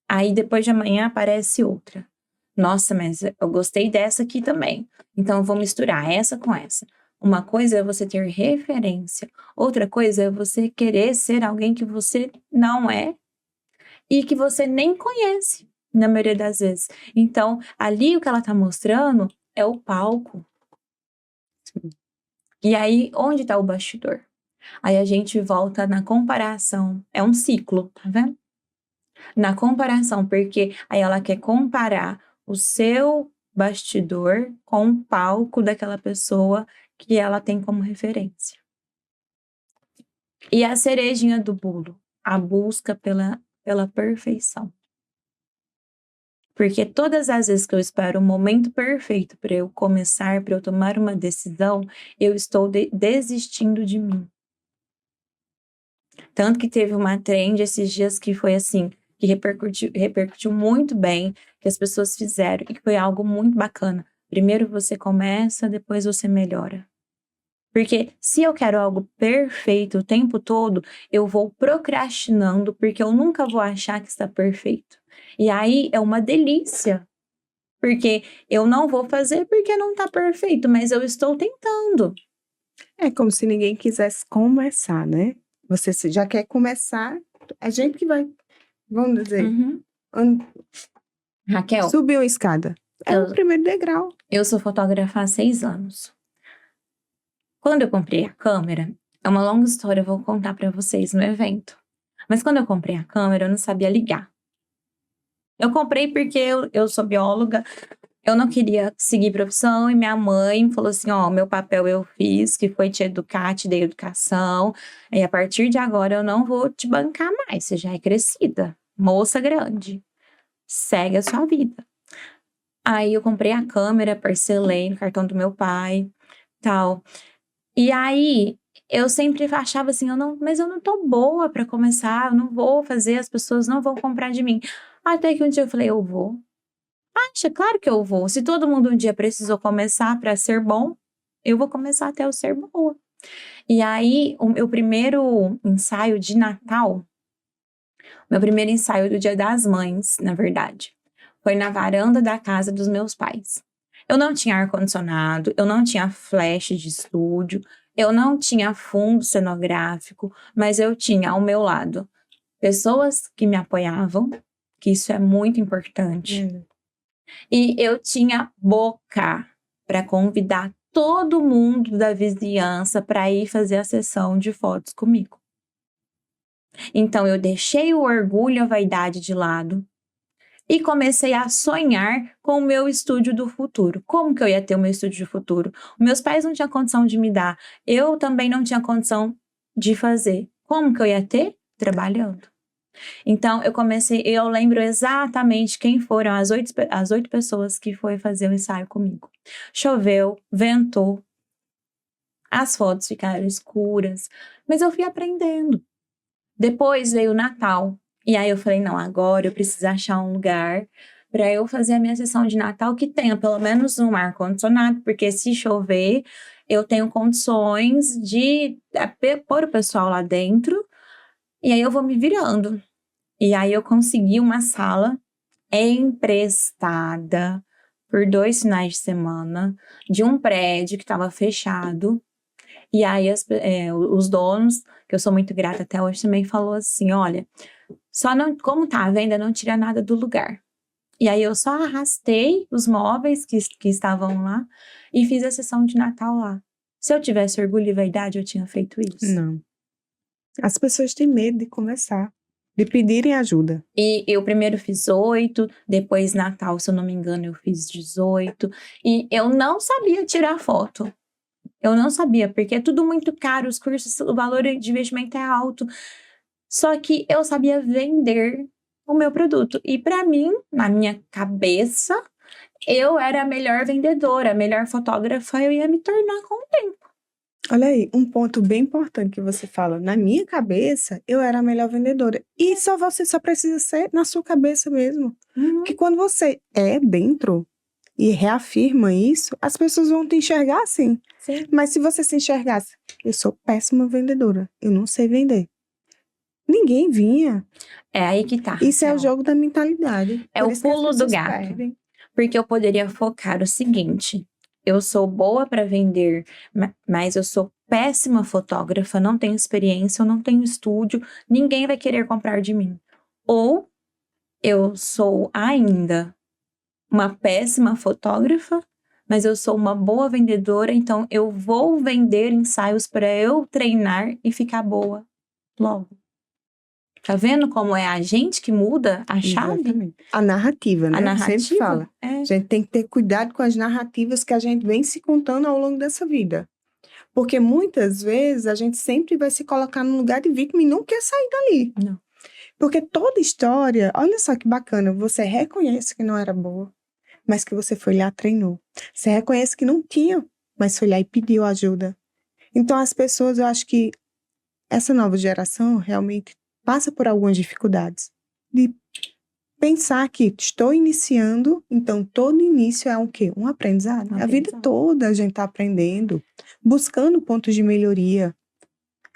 Aí depois de amanhã aparece outra. Nossa, mas eu gostei dessa aqui também. Então eu vou misturar essa com essa. Uma coisa é você ter referência, outra coisa é você querer ser alguém que você não é e que você nem conhece, na maioria das vezes. Então, ali o que ela tá mostrando é o palco. E aí, onde está o bastidor? Aí a gente volta na comparação. É um ciclo, tá vendo? Na comparação, porque aí ela quer comparar o seu bastidor com o palco daquela pessoa que ela tem como referência. E a cerejinha do bolo, a busca pela perfeição. Porque todas as vezes que eu espero o momento perfeito para eu começar, para eu tomar uma decisão, eu estou desistindo de mim. Tanto que teve uma trend esses dias que foi assim, que repercutiu muito bem, que as pessoas fizeram, e que foi algo muito bacana. Primeiro você começa, depois você melhora. Porque se eu quero algo perfeito o tempo todo, eu vou procrastinando, porque eu nunca vou achar que está perfeito. E aí é uma delícia. Porque eu não vou fazer porque não está perfeito, mas eu estou tentando. É como se ninguém quisesse começar, né? Você já quer começar, a gente que vai, vamos dizer, Raquel, subir uma escada. É o primeiro degrau. eu sou fotógrafa há 6 anos. Quando eu comprei a câmera, é uma longa história, eu vou contar para vocês no evento. Mas quando eu comprei a câmera, eu não sabia ligar. Eu comprei porque eu sou bióloga, eu não queria seguir profissão e minha mãe falou assim, ó, meu papel eu fiz, que foi te educar, te dei educação, e a partir de agora eu não vou te bancar mais, você já é crescida, moça grande, segue a sua vida. Aí eu comprei a câmera, parcelei no cartão do meu pai, tal. E aí eu sempre achava assim, mas eu não tô boa para começar, eu não vou fazer, as pessoas não vão comprar de mim. Até que um dia eu falei, eu vou. Acha, claro que eu vou. Se todo mundo um dia precisou começar para ser bom, eu vou começar até eu ser boa. E aí, o meu primeiro ensaio de Natal, meu primeiro ensaio do Dia das Mães, na verdade, foi na varanda da casa dos meus pais. Eu não tinha ar-condicionado, eu não tinha flash de estúdio, eu não tinha fundo cenográfico, mas eu tinha ao meu lado pessoas que me apoiavam, que isso é muito importante. E eu tinha boca para convidar todo mundo da vizinhança para ir fazer a sessão de fotos comigo. Então eu deixei o orgulho e a vaidade de lado e comecei a sonhar com o meu estúdio do futuro. Como que eu ia ter o meu estúdio do futuro? Meus pais não tinham condição de me dar, eu também não tinha condição de fazer. Como que eu ia ter? Trabalhando. Então, eu lembro exatamente quem foram as 8 pessoas que foi fazer o ensaio comigo. Choveu, ventou, as fotos ficaram escuras, mas eu fui aprendendo. Depois veio o Natal, e aí eu falei, não, agora eu preciso achar um lugar para eu fazer a minha sessão de Natal que tenha pelo menos um ar-condicionado, porque se chover, eu tenho condições de pôr o pessoal lá dentro, e aí eu vou me virando. E aí eu consegui uma sala emprestada por 2 finais de semana de um prédio que estava fechado. E aí os donos, que eu sou muito grata até hoje, também falou assim, olha, como tá a venda, não tira nada do lugar. E aí eu só arrastei os móveis que estavam lá e fiz a sessão de Natal lá. Se eu tivesse orgulho e vaidade, eu tinha feito isso. Não. As pessoas têm medo de começar, de pedirem ajuda. E eu primeiro fiz 8, depois Natal, se eu não me engano, eu fiz 18. E eu não sabia tirar foto. Eu não sabia, porque é tudo muito caro, os cursos, o valor de investimento é alto. Só que eu sabia vender o meu produto. E para mim, na minha cabeça, eu era a melhor vendedora, a melhor fotógrafa, eu ia me tornar com o tempo. Olha aí, um ponto bem importante que você fala. Na minha cabeça, eu era a melhor vendedora. E você só precisa ser na sua cabeça mesmo. Porque quando você é dentro e reafirma isso, as pessoas vão te enxergar assim. Sim. Mas se você se enxergasse, eu sou péssima vendedora, eu não sei vender. Ninguém vinha. É aí que tá. Isso é o jogo da mentalidade. É o pulo do gato. Perdem. Porque eu poderia focar o seguinte, eu sou boa para vender, mas eu sou péssima fotógrafa, não tenho experiência, eu não tenho estúdio, ninguém vai querer comprar de mim. Ou eu sou ainda uma péssima fotógrafa, mas eu sou uma boa vendedora, então eu vou vender ensaios para eu treinar e ficar boa logo. Tá vendo como é a gente que muda a chave? Exatamente. A narrativa, né? A narrativa. Sempre fala. É. A gente tem que ter cuidado com as narrativas que a gente vem se contando ao longo dessa vida. Porque muitas vezes a gente sempre vai se colocar no lugar de vítima e não quer sair dali. Não. Porque toda história, olha só que bacana, você reconhece que não era boa, mas que você foi lá e treinou. Você reconhece que não tinha, mas foi lá e pediu ajuda. Então as pessoas, eu acho que essa nova geração realmente passa por algumas dificuldades. De pensar que estou iniciando, então todo início é o quê? Um aprendizado. A vida toda a gente está aprendendo, buscando pontos de melhoria,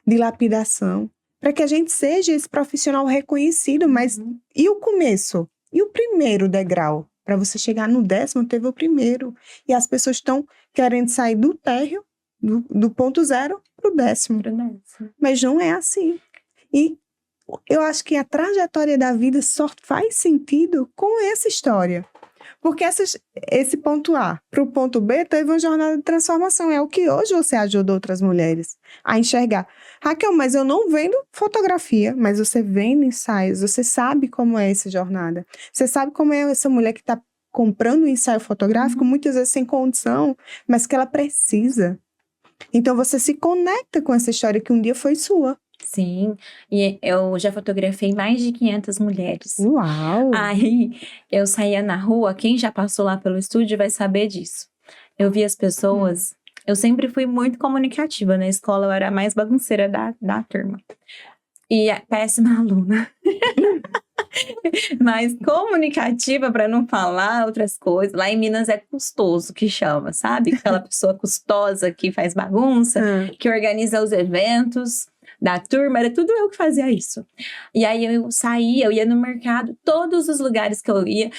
de lapidação, para que a gente seja esse profissional reconhecido, mas e o começo? E o primeiro degrau? Para você chegar no 10º, teve o primeiro. E as pessoas estão querendo sair do térreo, do ponto 0 para o 10º. Mas não é assim. E eu acho que a trajetória da vida só faz sentido com essa história. Porque esse ponto A para o ponto B teve uma jornada de transformação. É o que hoje você ajuda outras mulheres a enxergar. Raquel, mas eu não vendo fotografia, mas você vende ensaios, você sabe como é essa jornada. Você sabe como é essa mulher que está comprando um ensaio fotográfico, muitas vezes sem condição, mas que ela precisa. Então você se conecta com essa história que um dia foi sua. Sim, e eu já fotografei mais de 500 mulheres. Uau! Aí eu saía na rua, quem já passou lá pelo estúdio vai saber disso. Eu via as pessoas, eu sempre fui muito comunicativa, na escola eu era a mais bagunceira da turma. E a péssima aluna. Mas comunicativa para não falar outras coisas. Lá em Minas é custoso que chama, sabe? Aquela pessoa custosa que faz bagunça, que organiza os eventos da turma, era tudo eu que fazia isso. E aí eu saía, eu ia no mercado, todos os lugares que eu ia,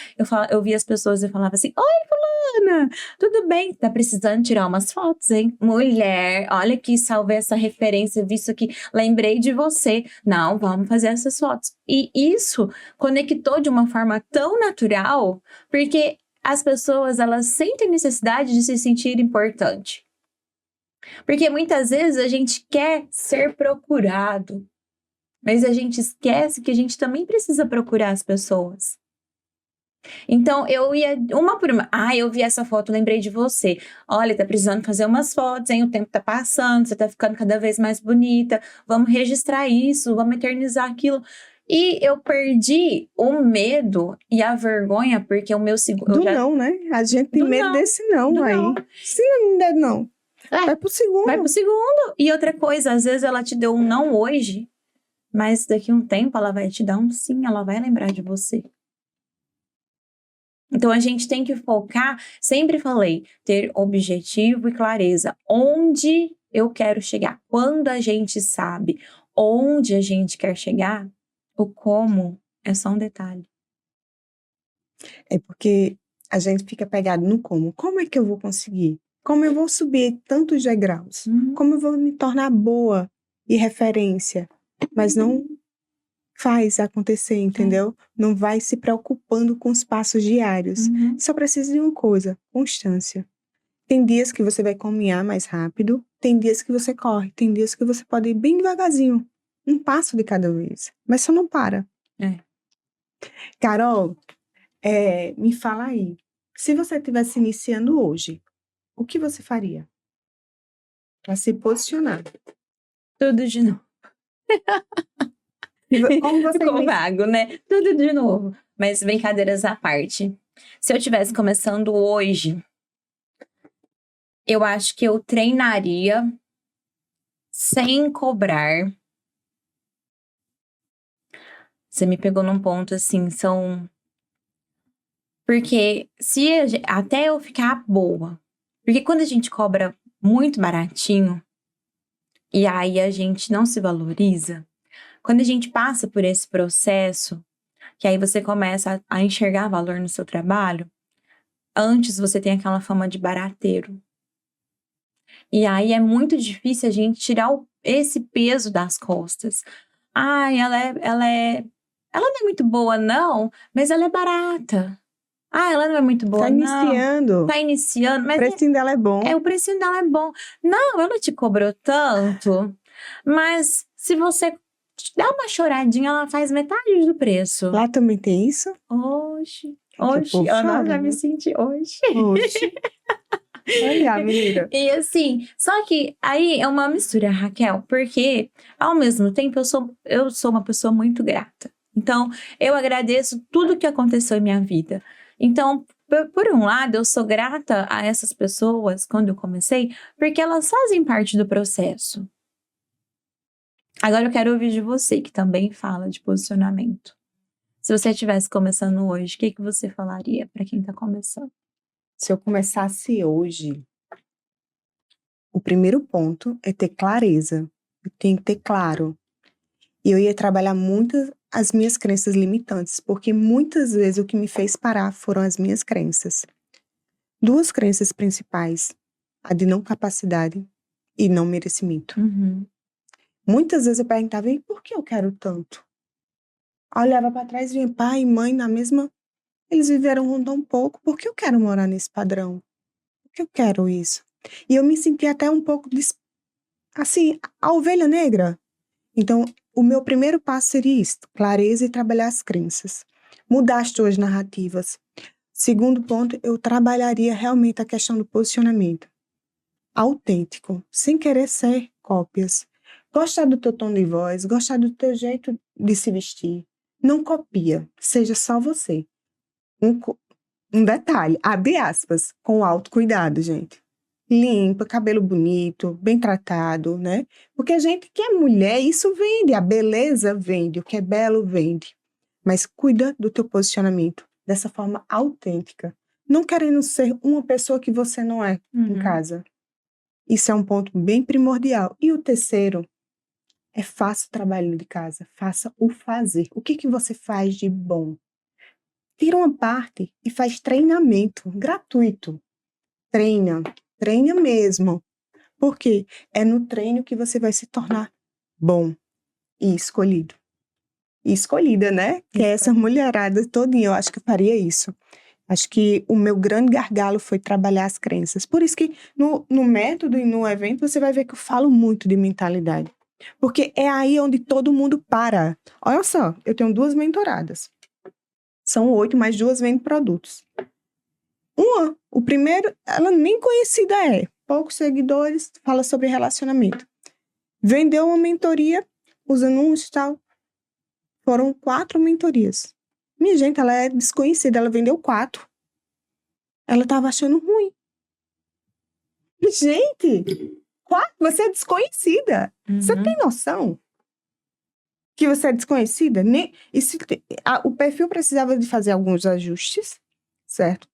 eu via as pessoas e falava assim, oi fulana, tudo bem? Tá precisando tirar umas fotos, hein? Mulher, olha aqui, salvei essa referência, vi isso aqui, lembrei de você. Não, vamos fazer essas fotos. E isso conectou de uma forma tão natural, porque as pessoas, elas sentem necessidade de se sentir importante. Porque muitas vezes a gente quer ser procurado, mas a gente esquece que a gente também precisa procurar as pessoas. Então, eu ia uma por uma. Ah, eu vi essa foto, lembrei de você. Olha, tá precisando fazer umas fotos, hein? O tempo tá passando, você tá ficando cada vez mais bonita. Vamos registrar isso, vamos eternizar aquilo. E eu perdi o medo e a vergonha, porque o meu segundo. Não, né? A gente tem Do medo não. desse não Do aí. não. Sim, ainda não. É, Vai pro segundo. vai pro segundo. E outra coisa, às vezes ela te deu um não hoje, mas daqui a um tempo ela vai te dar um sim, ela vai lembrar de você. Então a gente tem que focar, sempre falei, ter objetivo e clareza. Onde eu quero chegar? Quando a gente sabe onde a gente quer chegar, o como é só um detalhe. É porque a gente fica pegado no como. Como é que eu vou conseguir? Como eu vou subir tantos degraus? Como eu vou me tornar boa e referência? Mas não faz acontecer, entendeu? Não vai se preocupando com os passos diários. Só precisa de uma coisa, constância. Tem dias que você vai caminhar mais rápido, tem dias que você corre, tem dias que você pode ir bem devagarzinho, um passo de cada vez, mas só não para. É. Carol, me fala aí, se você estivesse iniciando hoje, o que você faria para se posicionar? Tudo de novo. Como você Ficou vago, né? Tudo de novo. Mas brincadeiras à parte. Se eu estivesse começando hoje, eu acho que eu treinaria sem cobrar. Você me pegou num ponto assim, porque até eu ficar boa. Porque quando a gente cobra muito baratinho e aí a gente não se valoriza, quando a gente passa por esse processo, que aí você começa a enxergar valor no seu trabalho, antes você tem aquela fama de barateiro. E aí é muito difícil a gente tirar esse peso das costas. Ai, ela não é muito boa, não, mas ela é barata. Ah, ela não é muito boa, Tá não. iniciando. Tá iniciando, O mas precinho dela é bom. o precinho dela é bom. Não, ela te cobrou tanto, mas se você dá uma choradinha, ela faz metade do preço. Lá também tem isso? Oxi, o povo eu não, chora, já me né? senti hoje. Oxe. Olha, menina. E assim, só que aí é uma mistura, Raquel, porque ao mesmo tempo eu sou uma pessoa muito grata. Então, eu agradeço tudo que aconteceu em minha vida. Então, por um lado, eu sou grata a essas pessoas quando eu comecei, porque elas fazem parte do processo. Agora eu quero ouvir de você, que também fala de posicionamento. Se você estivesse começando hoje, o que você falaria para quem está começando? Se eu começasse hoje, o primeiro ponto é ter clareza. Eu tenho que ter claro. E eu ia trabalhar muito as minhas crenças limitantes, porque muitas vezes o que me fez parar foram as minhas crenças. Duas crenças principais, a de não capacidade e não merecimento. Muitas vezes eu perguntava, e por que eu quero tanto? Eu olhava para trás e vinha pai e mãe na mesma. Eles viveram tão pouco, por que eu quero morar nesse padrão? Por que eu quero isso? E eu me senti até um pouco, assim, a ovelha negra. Então, o meu primeiro passo seria isso, clareza e trabalhar as crenças. Mudar as tuas narrativas. Segundo ponto, eu trabalharia realmente a questão do posicionamento. Autêntico, sem querer ser cópias. Gostar do teu tom de voz, gostar do teu jeito de se vestir. Não copia, seja só você. Um detalhe, abre aspas, com autocuidado, gente. Limpa, cabelo bonito, bem tratado, né? Porque a gente que é mulher, isso vende, a beleza vende, o que é belo vende. Mas cuida do teu posicionamento, dessa forma autêntica. Não querendo ser uma pessoa que você não é em casa. Isso é um ponto bem primordial. E o terceiro, faça o trabalho de casa, faça o fazer. O que você faz de bom? Tira uma parte e faz treinamento gratuito. Treina mesmo. Porque é no treino que você vai se tornar bom e escolhido. E escolhida, né? Que é essa mulherada todinha, eu acho que eu faria isso. Acho que o meu grande gargalo foi trabalhar as crenças. Por isso que no método e no evento você vai ver que eu falo muito de mentalidade. Porque é aí onde todo mundo para. Olha só, eu tenho 2 mentoradas. São 8, mais 2 vendem produtos. O primeiro, ela nem conhecida é. Poucos seguidores, fala sobre relacionamento. Vendeu uma mentoria, os anúncios e tal. Foram 4 mentorias. Minha gente, ela é desconhecida, ela vendeu 4. Ela estava achando ruim. Gente, 4? Você é desconhecida. Você tem noção que você é desconhecida? O perfil precisava de fazer alguns ajustes, certo?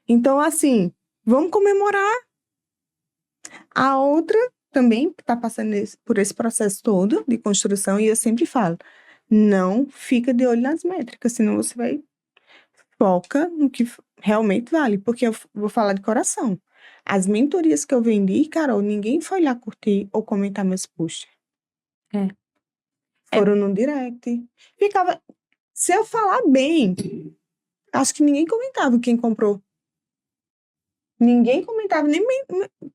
Então, assim, vamos comemorar. A outra também que está passando por esse processo todo de construção, e eu sempre falo, não fica de olho nas métricas, senão você vai foca no que realmente vale, porque eu vou falar de coração. As mentorias que eu vendi, Carol, ninguém foi lá curtir ou comentar meus posts. É. Foram no direct. Ficava, se eu falar bem, acho que ninguém comentava quem comprou. Ninguém comentava, nem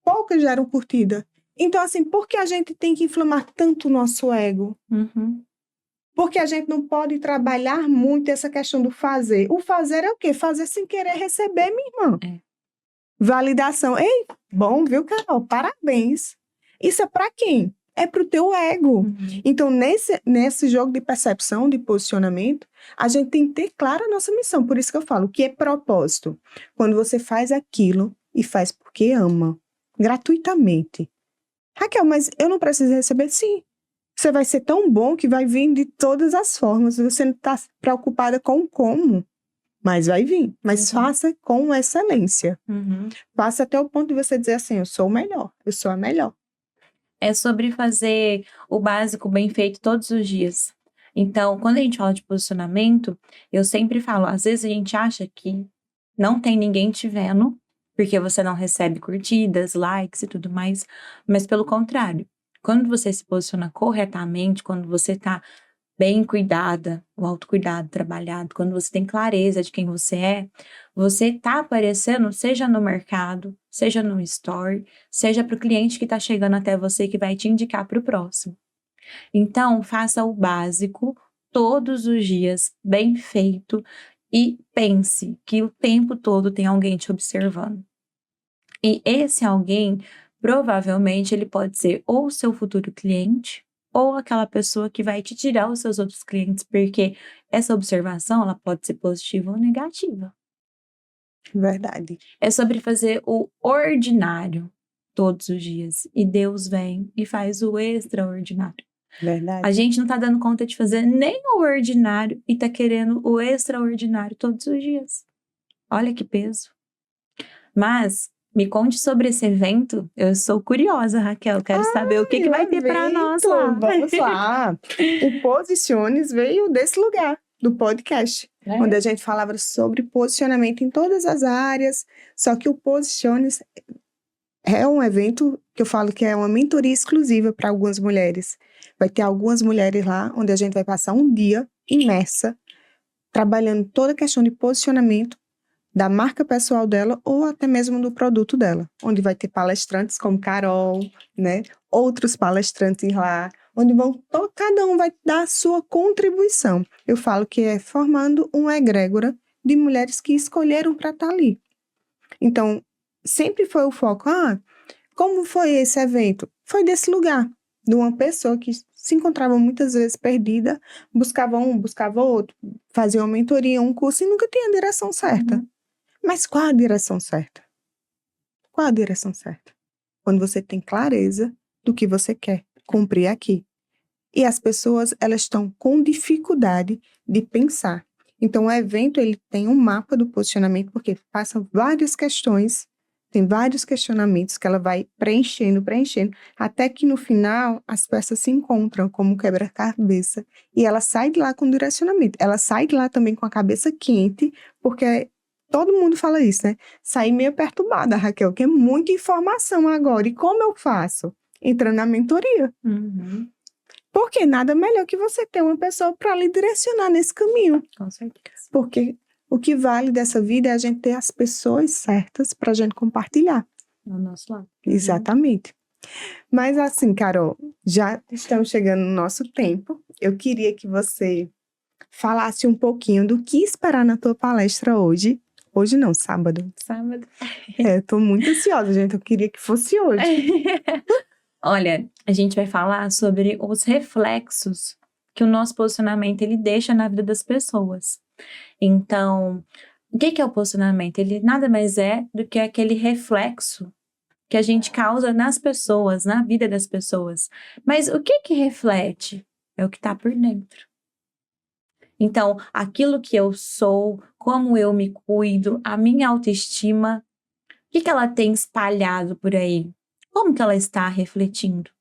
poucas já eram curtidas. Então, assim, por que a gente tem que inflamar tanto o nosso ego? Porque a gente não pode trabalhar muito essa questão do fazer. O fazer é o quê? Fazer sem querer receber, minha irmã. Validação. Ei, bom, viu, Carol? Parabéns. Isso é para quem? É para o teu ego. Então, nesse jogo de percepção, de posicionamento, a gente tem que ter clara a nossa missão. Por isso que eu falo, o que é propósito? Quando você faz aquilo e faz porque ama, gratuitamente. Raquel, mas eu não preciso receber? Sim. Você vai ser tão bom que vai vir de todas as formas. Você não está preocupada com como, mas vai vir. Mas faça com excelência. Faça até o ponto de você dizer assim, eu sou o melhor, eu sou a melhor. É sobre fazer o básico bem feito todos os dias. Então, quando a gente fala de posicionamento, eu sempre falo, às vezes a gente acha que não tem ninguém te vendo, porque você não recebe curtidas, likes e tudo mais, mas pelo contrário, quando você se posiciona corretamente, quando você está bem cuidada, o autocuidado trabalhado, quando você tem clareza de quem você tá aparecendo, seja no mercado, seja no store, seja para o cliente que está chegando até você que vai te indicar para o próximo. Então, faça o básico todos os dias, bem feito, e pense que o tempo todo tem alguém te observando. E esse alguém, provavelmente, ele pode ser ou o seu futuro cliente, ou aquela pessoa que vai te tirar os seus outros clientes, porque essa observação, ela pode ser positiva ou negativa. Verdade. É sobre fazer o ordinário todos os dias. E Deus vem e faz o extraordinário. Verdade. A gente não tá dando conta de fazer nem o ordinário e tá querendo o extraordinário todos os dias. Olha que peso. Mas me conte sobre esse evento. Eu sou curiosa, Raquel. Quero saber o que vai ter para nós lá. Vamos lá. O Posiciones veio desse lugar, do podcast, onde a gente falava sobre posicionamento em todas as áreas. Só que o Posiciones é um evento que eu falo que é uma mentoria exclusiva para algumas mulheres. Vai ter algumas mulheres lá, onde a gente vai passar um dia imersa, trabalhando toda a questão de posicionamento da marca pessoal dela ou até mesmo do produto dela, onde vai ter palestrantes como Carol, né? Outros palestrantes lá, onde cada um vai dar a sua contribuição. Eu falo que é formando uma egrégora de mulheres que escolheram para estar ali. Então, sempre foi o foco, como foi esse evento? Foi desse lugar, de uma pessoa que se encontrava muitas vezes perdida, buscava um, buscava outro, fazia uma mentoria, um curso e nunca tinha a direção certa. Mas qual a direção certa? Qual a direção certa? Quando você tem clareza do que você quer cumprir aqui. E as pessoas, elas estão com dificuldade de pensar. Então, o evento, ele tem um mapa do posicionamento, porque passa várias questões, tem vários questionamentos que ela vai preenchendo, até que no final as peças se encontram como um quebra-cabeça e ela sai de lá com direcionamento. Ela sai de lá também com a cabeça quente, porque todo mundo fala isso, né? Saí meio perturbada, Raquel, que é muita informação agora. E como eu faço? Entrando na mentoria. Porque nada melhor que você ter uma pessoa para lhe direcionar nesse caminho. Com certeza. Porque O que vale dessa vida é a gente ter as pessoas certas para a gente compartilhar. No nosso lado. Exatamente. Mas assim, Carol, já estamos chegando no nosso tempo. Eu queria que você falasse um pouquinho do que esperar na tua palestra hoje. Hoje não, sábado. Sábado. Tô muito ansiosa, gente. Eu queria que fosse hoje. Olha, a gente vai falar sobre os reflexos que o nosso posicionamento ele deixa na vida das pessoas. Então, o que é o posicionamento? Ele nada mais é do que aquele reflexo que a gente causa nas pessoas, na vida das pessoas. Mas o que reflete? É o que está por dentro. Então, aquilo que eu sou, como eu me cuido, a minha autoestima, o que ela tem espalhado por aí? Como que ela está refletindo?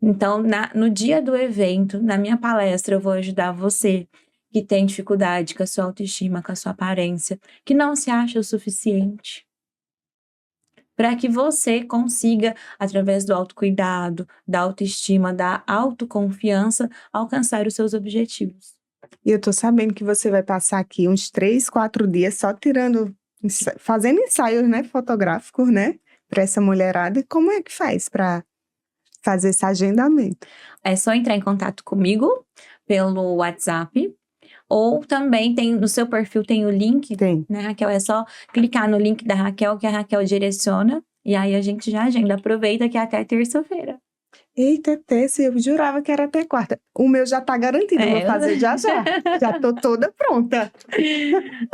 Então, no dia do evento, na minha palestra, eu vou ajudar você que tem dificuldade com a sua autoestima, com a sua aparência, que não se acha o suficiente, para que você consiga, através do autocuidado, da autoestima, da autoconfiança, alcançar os seus objetivos. E eu tô sabendo que você vai passar aqui uns 3, 4 dias só fazendo ensaios, né, fotográficos, né, para essa mulherada. Como é que faz para fazer esse agendamento? É só entrar em contato comigo pelo WhatsApp, ou também no seu perfil tem o link, Tem. né, Raquel? É só clicar no link da Raquel, que a Raquel direciona, e aí a gente já agenda. Aproveita que é até terça-feira. Eita, terça, eu jurava que era até quarta. O meu já tá garantido, eu vou fazer já. Já tô toda pronta.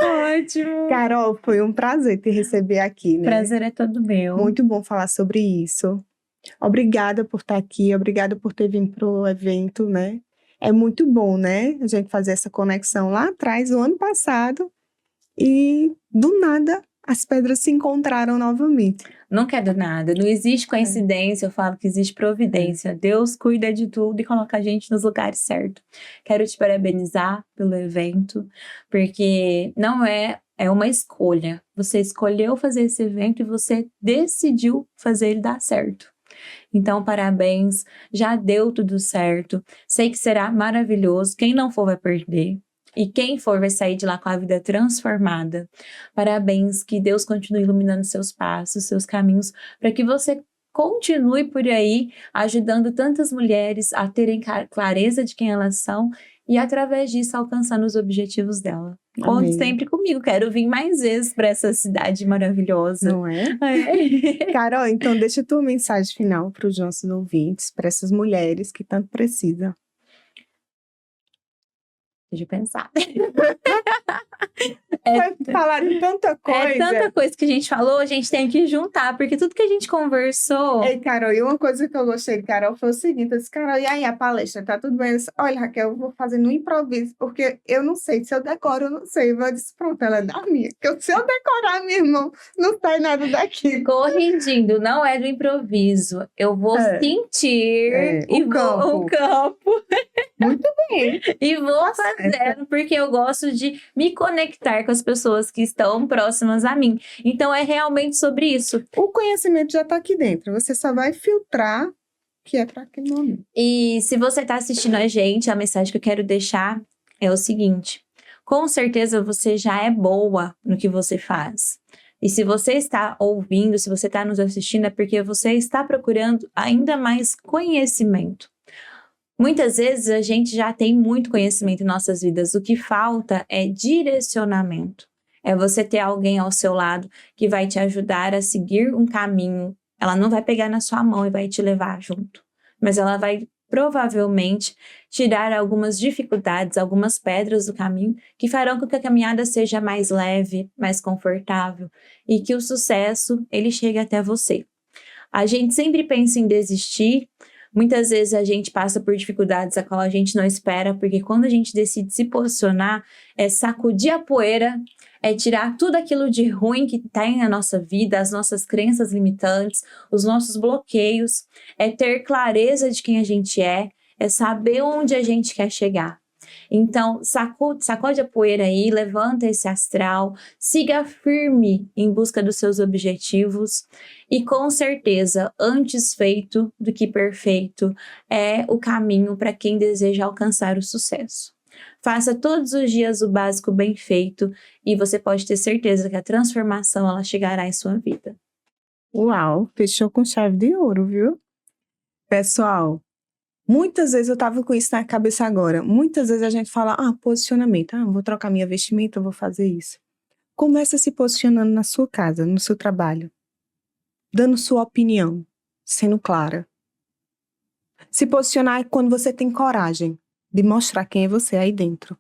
Ótimo. Carol, foi um prazer te receber aqui, né? Prazer é todo meu. Muito bom falar sobre isso. Obrigada por estar aqui, obrigada por ter vindo pro evento, né? É muito bom, né? A gente fazer essa conexão lá atrás, o ano passado, e do nada as pedras se encontraram novamente. Nunca é do nada, não existe coincidência, eu falo que existe providência. Deus cuida de tudo e coloca a gente nos lugares certos. Quero te parabenizar pelo evento, porque não é uma escolha. Você escolheu fazer esse evento e você decidiu fazer ele dar certo. Então, parabéns, já deu tudo certo. Sei que será maravilhoso. Quem não for vai perder. E quem for vai sair de lá com a vida transformada. Parabéns, que Deus continue iluminando seus passos, seus caminhos, para que você continue por aí ajudando tantas mulheres a terem clareza de quem elas são e, através disso, alcançando os objetivos dela. Conte sempre comigo, quero vir mais vezes para essa cidade maravilhosa. Não é? Carol, então deixa a tua mensagem final para os nossos ouvintes, para essas mulheres que tanto precisam. Deixa eu pensar. Falar de tanta coisa. É tanta coisa que a gente falou, a gente tem que juntar, porque tudo que a gente conversou... Ei, Carol, e uma coisa que eu gostei de Carol foi o seguinte, eu disse, Carol, e aí a palestra, tá tudo bem? Eu disse, olha, Raquel, eu vou fazer no improviso, porque eu não sei, se eu decoro, eu não sei. Eu disse, pronto, ela é da minha, porque se eu decorar, meu irmão, não sai nada daqui. Corrigindo, não é do improviso, eu vou sentir e vou o campo. Muito bem. E vou fazendo, porque eu gosto de me conectar com as pessoas que estão próximas a mim. Então, é realmente sobre isso. O conhecimento já está aqui dentro. Você só vai filtrar que é para aquele momento. E se você está assistindo a gente, a mensagem que eu quero deixar é o seguinte. Com certeza, você já é boa no que você faz. E se você está ouvindo, se você está nos assistindo, é porque você está procurando ainda mais conhecimento. Muitas vezes a gente já tem muito conhecimento em nossas vidas. O que falta é direcionamento. É você ter alguém ao seu lado que vai te ajudar a seguir um caminho. Ela não vai pegar na sua mão e vai te levar junto. Mas ela vai provavelmente tirar algumas dificuldades, algumas pedras do caminho que farão com que a caminhada seja mais leve, mais confortável e que o sucesso ele chegue até você. A gente sempre pensa em desistir. Muitas vezes a gente passa por dificuldades a qual a gente não espera, porque quando a gente decide se posicionar, é sacudir a poeira, é tirar tudo aquilo de ruim que tem na nossa vida, as nossas crenças limitantes, os nossos bloqueios, é ter clareza de quem a gente é saber onde a gente quer chegar. Então, sacode a poeira aí, levanta esse astral, siga firme em busca dos seus objetivos e com certeza, antes feito do que perfeito é o caminho para quem deseja alcançar o sucesso. Faça todos os dias o básico bem feito e você pode ter certeza que a transformação ela chegará em sua vida. Uau, fechou com chave de ouro, viu? Pessoal, muitas vezes eu tava com isso na cabeça agora. Muitas vezes a gente fala, posicionamento. Vou trocar minha vestimenta, eu vou fazer isso. Começa se posicionando na sua casa, no seu trabalho. Dando sua opinião, sendo clara. Se posicionar é quando você tem coragem de mostrar quem é você aí dentro.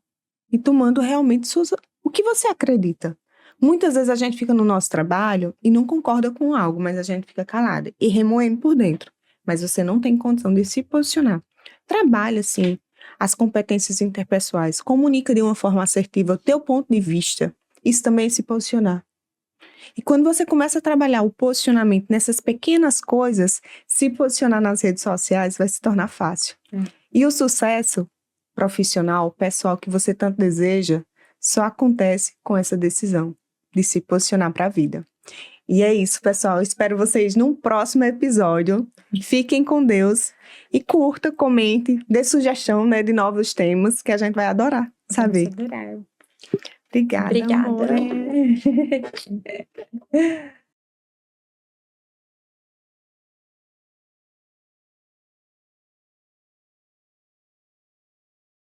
E tomando realmente o que você acredita. Muitas vezes a gente fica no nosso trabalho e não concorda com algo, mas a gente fica calada e remoendo por dentro. Mas você não tem condição de se posicionar. Trabalha, sim, as competências interpessoais. Comunica de uma forma assertiva o teu ponto de vista. Isso também é se posicionar. E quando você começa a trabalhar o posicionamento nessas pequenas coisas, se posicionar nas redes sociais vai se tornar fácil. E o sucesso profissional, pessoal que você tanto deseja, só acontece com essa decisão de se posicionar para a vida. E é isso, pessoal. Espero vocês num próximo episódio. Fiquem com Deus e curta, comente, dê sugestão, de novos temas que a gente vai adorar saber. Vamos adorar. Obrigada, Obrigada. amor.